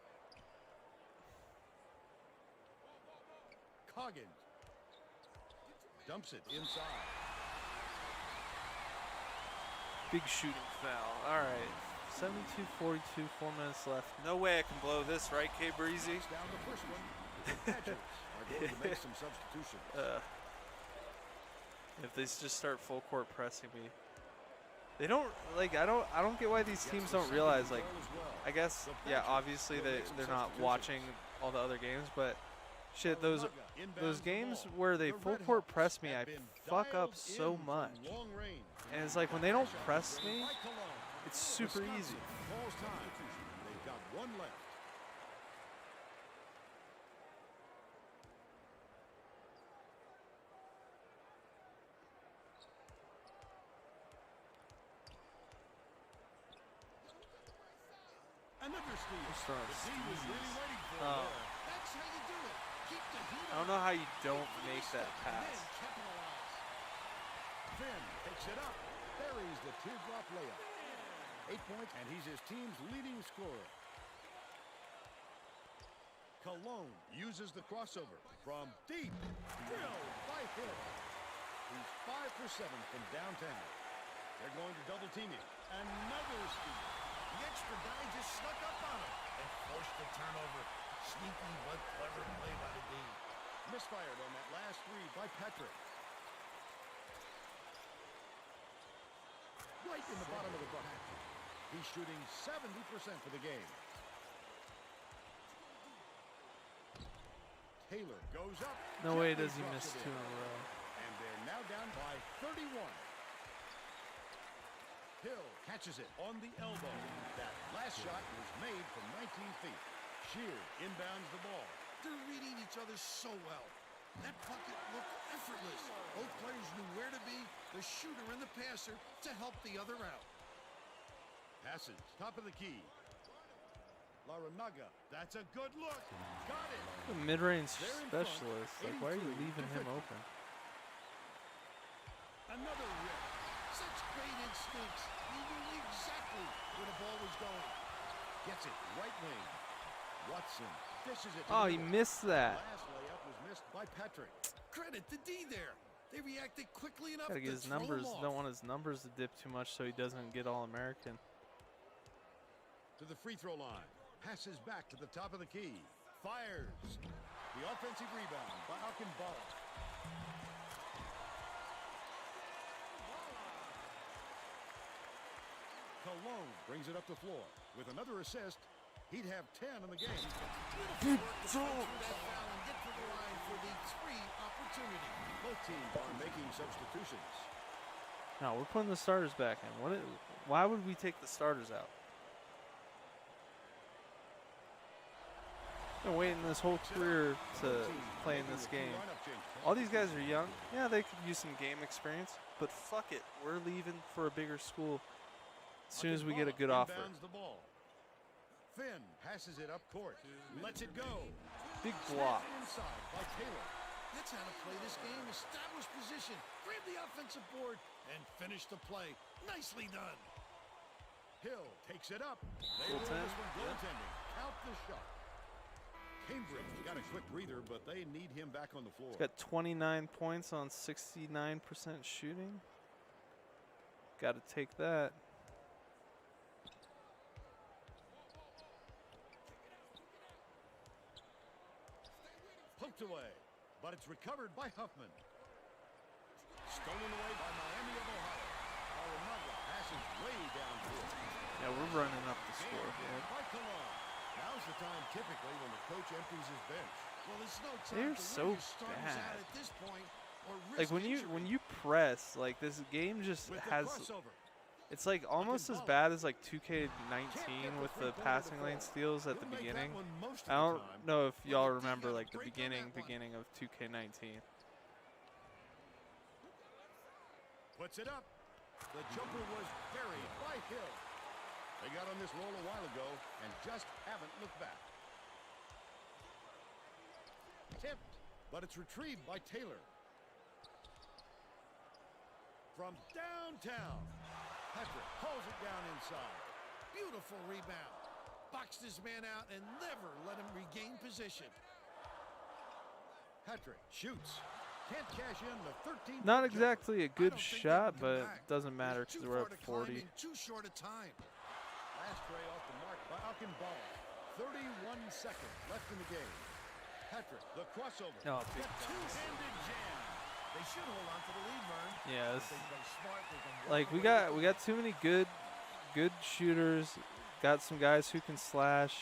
Coggins. Dumps it inside. Big shooting foul. All right. 72-42, 4 minutes left. No way I can blow this, right, K Breezy? It's down the first one. The Badgers are going to make some substitutions. If they just start full court pressing me, they don't like. I don't get why these teams don't realize. Like, I guess yeah, obviously they're not watching all the other games, but shit, those games where they full court press me, I fuck up so much. And it's like when they don't press me, it's super easy. Calls time. They've got one left. Another steal. Throwing The D was really waiting for Oh. it there. That's how you do it. Keep the heat I don't know how you don't make that pass. Capitalize. Finn picks it up. Buries the teardrop layup. 8 points, and he's his team's leading scorer. Cologne uses the crossover from deep. Drilled by Hill. He's 5 for 7 from downtown. They're going to double team him. Another steal. The extra guy just snuck up on him and forced the turnover. Sneaky but clever play by the D. Misfired on that last three by Petrick. Right in the bottom of the bucket. He's shooting 70% for the game. Taylor goes up. No way gently does he drops miss it 2 in. in a row. And they're now down by 31. Hill catches it on the elbow. That last shot was made from 19 feet. Shear inbounds the ball. They're reading each other so well. That bucket looked effortless. Both players knew where to be, the shooter and the passer, to help the other out. Passes, top of the key. Laranaga, that's a good look. Got it. The mid-range They're in front, specialist. Like, why are you 83 leaving to him 50. open? Another rip. Such great instincts. He knew exactly where the ball was going. Gets it right wing. Watson dishes it. to Oh, the he middle. missed that. Last layup was missed by Petrick. Credit to D there. They reacted quickly enough Gotta to get his throw numbers. him off. Don't want his numbers to dip too much so he doesn't get All-American. To the free throw line. Passes back to the top of the key. Fires. The offensive rebound by Arkenball. Cologne brings it up the floor. With another assist, he'd have 10 in the game. Beautiful work to swing through that foul and get to the line for the three opportunity. Both teams are making substitutions. No, we're putting the starters back in. Why would we take the starters out? Been waiting this whole career to play in this game. All these guys are young. Yeah, they could use some game experience, but fuck it. We're leaving for a bigger school as soon as we get a good offer. Inbounds the ball. Finn passes it up court. Lets it go. Big block. Inside by Taylor. That's how to play this game. Establish position, grab the offensive board, and finish the play. Nicely done. Hill takes it up. They Full rule 10? this one goaltending. Count the shot. Cambridge got a quick breather, but they need him back on the floor. He's got 29 points on 69% shooting. Got to take that. Poked away, but it's recovered by Huffman. Stolen away by Miami of Ohio. Aramaga passes way downfield. Yeah, we're running up the score. Gained Yeah. by Cologne. Now's the time typically when the coach empties his bench. Well, there's no time They're to so wear your starters bad. out at this point or risk Like when injury. you press, like this game just With the has crossover. It's like almost as bad as like 2K19 with the passing lane steals at the beginning. I don't know if y'all remember like the beginning of 2K19. Puts it up. The jumper was buried by Hill. They got on this roll a while ago and just haven't looked back. Tipped, but it's retrieved by Taylor. From downtown, Patrick hauls it down inside. Beautiful rebound. Boxed his man out and never let him regain position. Patrick shoots. Can't cash in the 13. Not exactly a good I don't think they shot, can come but back. doesn't matter He's because too we're far at to climb 40. in too short a time. Last tray off the mark by Alkinbala. 31 seconds left in the game. Patrick, the crossover. Oh, The two-handed jam. They should hold on to the lead, Vern. yeah, If they play smart, they can walk like we away got too many good shooters. Got some guys who can slash.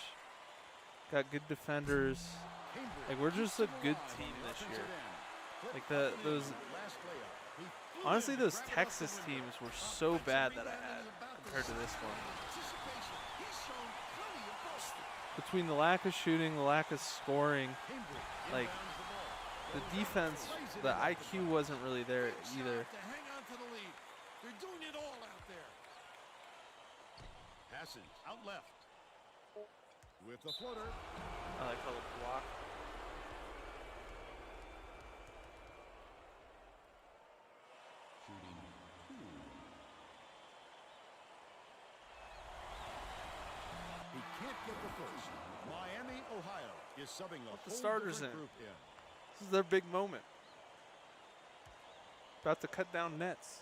Got good defenders. Cambridge Like, we're just a keeps it good alive team on the this offensive year. end. Flip Like Buchanan, those last layup. He flew honestly in, those grabbed it off Texas the window. teams were so bad that I had compared to this one. Anticipation. He's shown plenty of both. Between the lack of shooting, the lack of scoring, Cambridge like inbounds the ball. the defense, the IQ wasn't really there Great either. shot to hang on to the lead. They're doing it all out there. Passes out left. With the floater. I like how the block. He can't get the first. Miami, Ohio is subbing a the whole starters different in. group in. This is their big moment. About to cut down nets.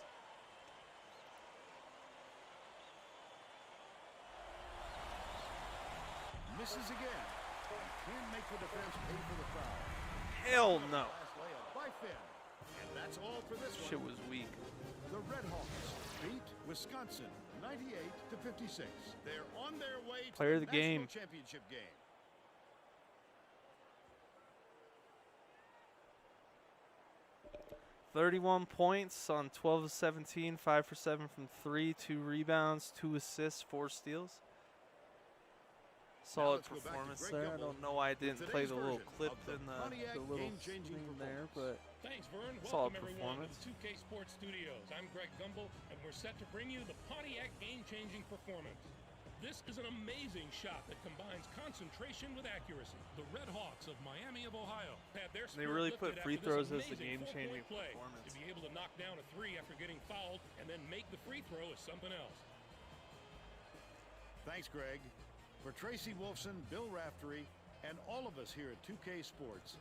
Misses again. Can't make the defense pay for the foul. Hell no. Last layup by Finn. And that's all for this Shit one. was weak. The Red Hawks beat Wisconsin 98-56. They're on their way to Player the of the game. national championship game. "31 points on 12 of 17, 5 for 7 from 3, 2 rebounds, 2 assists, 4 steals. Solid let's go back to performance Greg there. I Gumbel don't know why I didn't play today's the little version clip of the in Pontiac the little game-changing screen there, performance. but Thanks, Vern. Solid Welcome everyone performance. to the 2K Sports Studios. I'm Greg Gumbel, and we're set to bring you the Pontiac game-changing performance. This is an amazing shot that combines concentration with accuracy. The Red Hawks of Miami of Ohio had their They spirit really lifted put free after this throws as the amazing game-changing four-point play. performance. To be able to knock down a three after getting fouled and then make the free throw is something else. Thanks, Greg. For Tracy Wolfson, Bill Raftery, and all of us here at 2K Sports,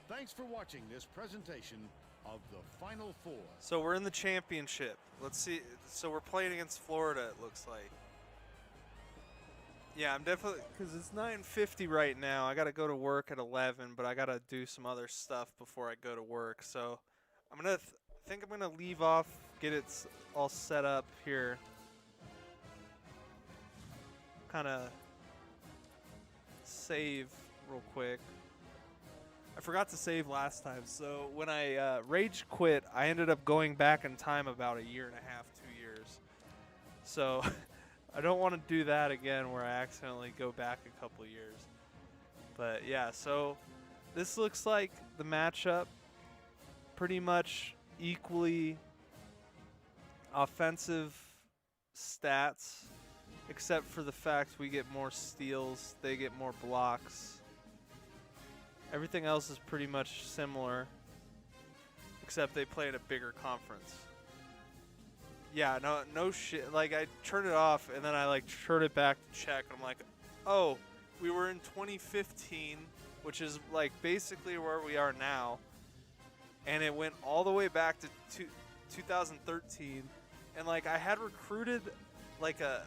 thanks for watching this presentation of the Final Four. so we're in the championship. Let's see. So we're playing against Florida, it looks like. Yeah, I'm definitely, because it's 9:50 right now. I got to go to work at 11, but I got to do some other stuff before I go to work. So I'm going to, think I'm going to leave off, get it all set up here. Kind of save real quick. I forgot to save last time, so when I rage quit, I ended up going back in time about a year and a half, 2 years. So I don't want to do that again where I accidentally go back a couple years. But yeah, so this looks like the matchup pretty much equally offensive stats, except for the fact we get more steals, they get more blocks. Everything else is pretty much similar, except they play in a bigger conference. Yeah, no shit. Like, I turned it off, and then I, like, turned it back to check. And I'm like, oh, we were in 2015, which is, like, basically where we are now. And it went all the way back to 2013. And, like, I had recruited, like, a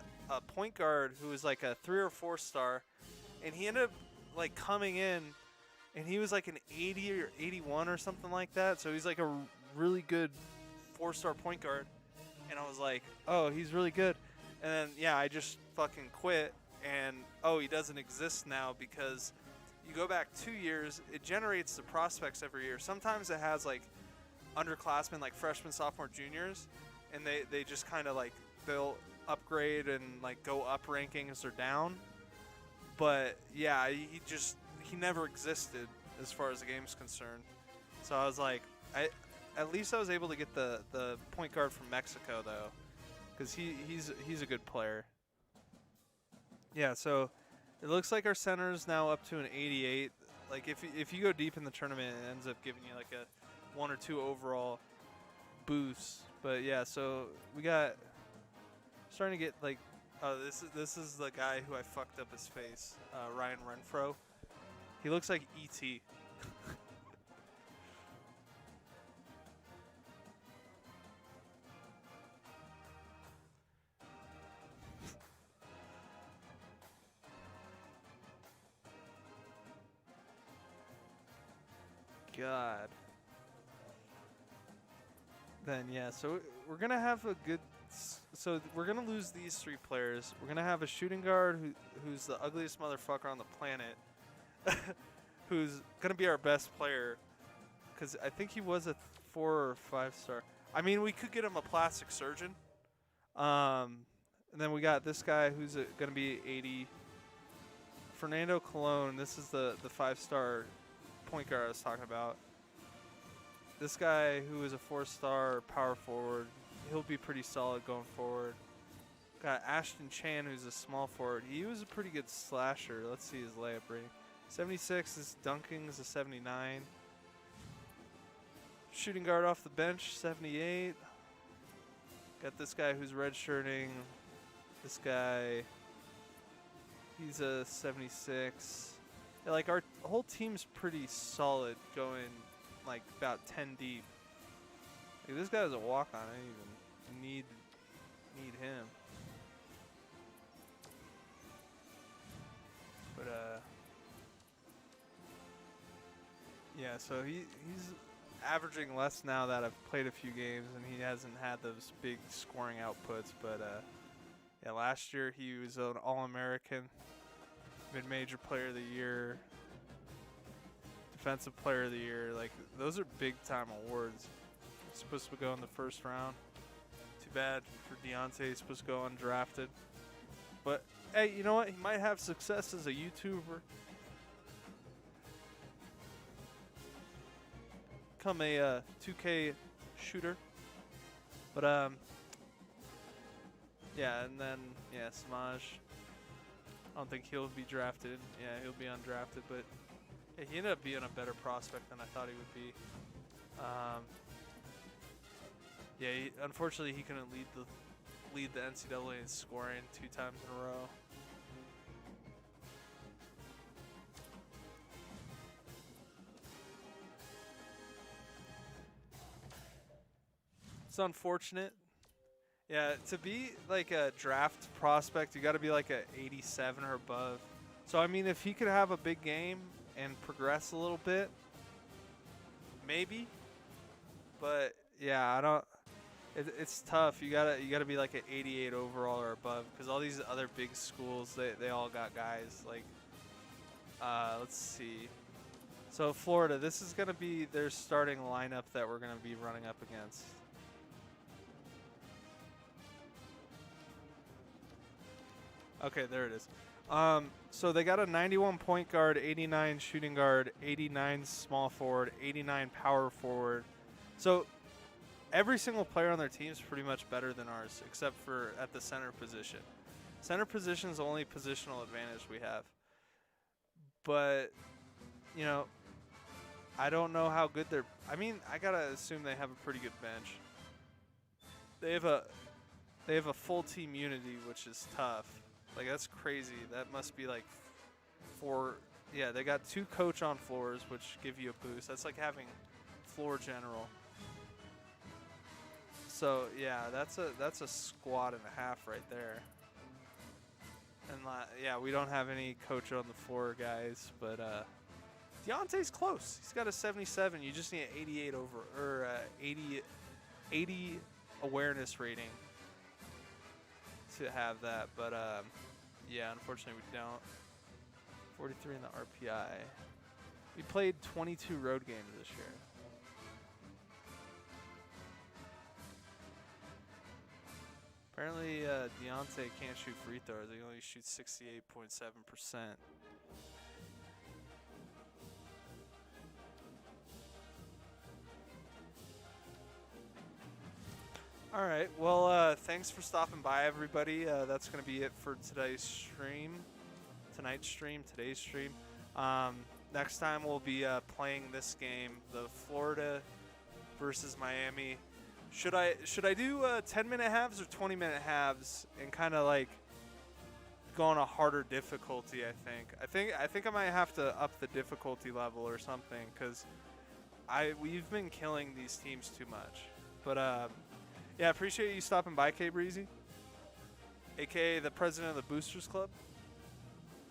point guard who was, like, a 3 or 4 star. And he ended up, like, coming in, and he was, like, an 80 or 81 or something like that. So he's, like, a really good 4-star point guard. And I was like, oh, he's really good. And then, yeah, I just fucking quit. And, oh, he doesn't exist now because you go back 2 years, it generates the prospects every year. Sometimes it has, like, underclassmen, like freshmen, sophomore, juniors. And they just kind of, like, they'll upgrade and like go up rankings or down. But yeah, he never existed as far as the game's concerned. So I was like, at least I was able to get the point guard from Mexico though, because he's a good player. Yeah, so it looks like our center is now up to an 88. Like if you go deep in the tournament, it ends up giving you like a 1 or 2 overall boost. But yeah, so we got starting to get like, oh, this is the guy who I fucked up his face, Ryan Renfro. He looks like E.T. God. Then yeah, so we're gonna have a good. So we're gonna lose these 3 players. We're gonna have a shooting guard who's the ugliest motherfucker on the planet, who's gonna be our best player, because I think he was a 4 or 5 star. I mean, we could get him a plastic surgeon. And then we got this guy who's gonna be 80. Fernando Colon. This is the 5-star point guard I was talking about. This guy who is a 4-star power forward, he'll be pretty solid going forward. Got Ashton Chan, who's a small forward. He was a pretty good slasher. Let's see his layup rating. 76 is dunking is a 79. Shooting guard off the bench, 78. Got this guy who's redshirting. This guy, he's a 76. Yeah, like our whole team's pretty solid, going like about 10 deep. Like, this guy's a walk-on. I didn't even need him. But yeah. So he's averaging less now that I've played a few games, and he hasn't had those big scoring outputs. But yeah, last year he was an All-American, Mid-Major Player of the Year, Defensive Player of the Year. Like, those are big-time awards. He's supposed to go in the first round. Too bad for Deontay. He's supposed to go undrafted. But, hey, you know what? He might have success as a YouTuber. Become a 2K shooter. But, yeah, and then, yeah, Samaj. I don't think he'll be drafted. Yeah, he'll be undrafted, but yeah, he ended up being a better prospect than I thought he would be. Yeah, unfortunately, he couldn't lead the NCAA in scoring 2 times in a row. It's unfortunate. Yeah, to be like a draft prospect, you got to be like a 87 or above. So I mean, if he could have a big game and progress a little bit, maybe. But yeah, I don't. It's tough. You gotta be like an 88 overall or above, because all these other big schools, they all got guys like. Let's see. So Florida, this is gonna be their starting lineup that we're gonna be running up against. Okay, there it is. So they got a 91 point guard, 89 shooting guard, 89 small forward, 89 power forward. So every single player on their team is pretty much better than ours, except for at the center position. Center position is the only positional advantage we have. But, you know, I don't know how good they're. I mean, I gotta assume they have a pretty good bench. They have a full team unity, which is tough. Like, that's crazy. That must be like 4. Yeah, they got 2 coach on floors, which give you a boost. That's like having floor general. So yeah, that's a squad and a half right there. And yeah, we don't have any coach on the floor guys, but Deontay's close. He's got a 77. You just need an 88 or 80 awareness rating to have that. But yeah, unfortunately we don't. 43 in the RPI. We played 22 road games this year. Apparently, Deontay can't shoot free throws. He only shoots 68.7%. All right. Well, thanks for stopping by, everybody. That's going to be it for today's stream. Tonight's stream, today's stream. Next time we'll be playing this game, the Florida versus Miami. Should I do 10-minute halves or 20-minute halves and kind of like go on a harder difficulty? I think I might have to up the difficulty level or something, because we've been killing these teams too much. But yeah, appreciate you stopping by, K Breezy, aka the president of the Boosters Club.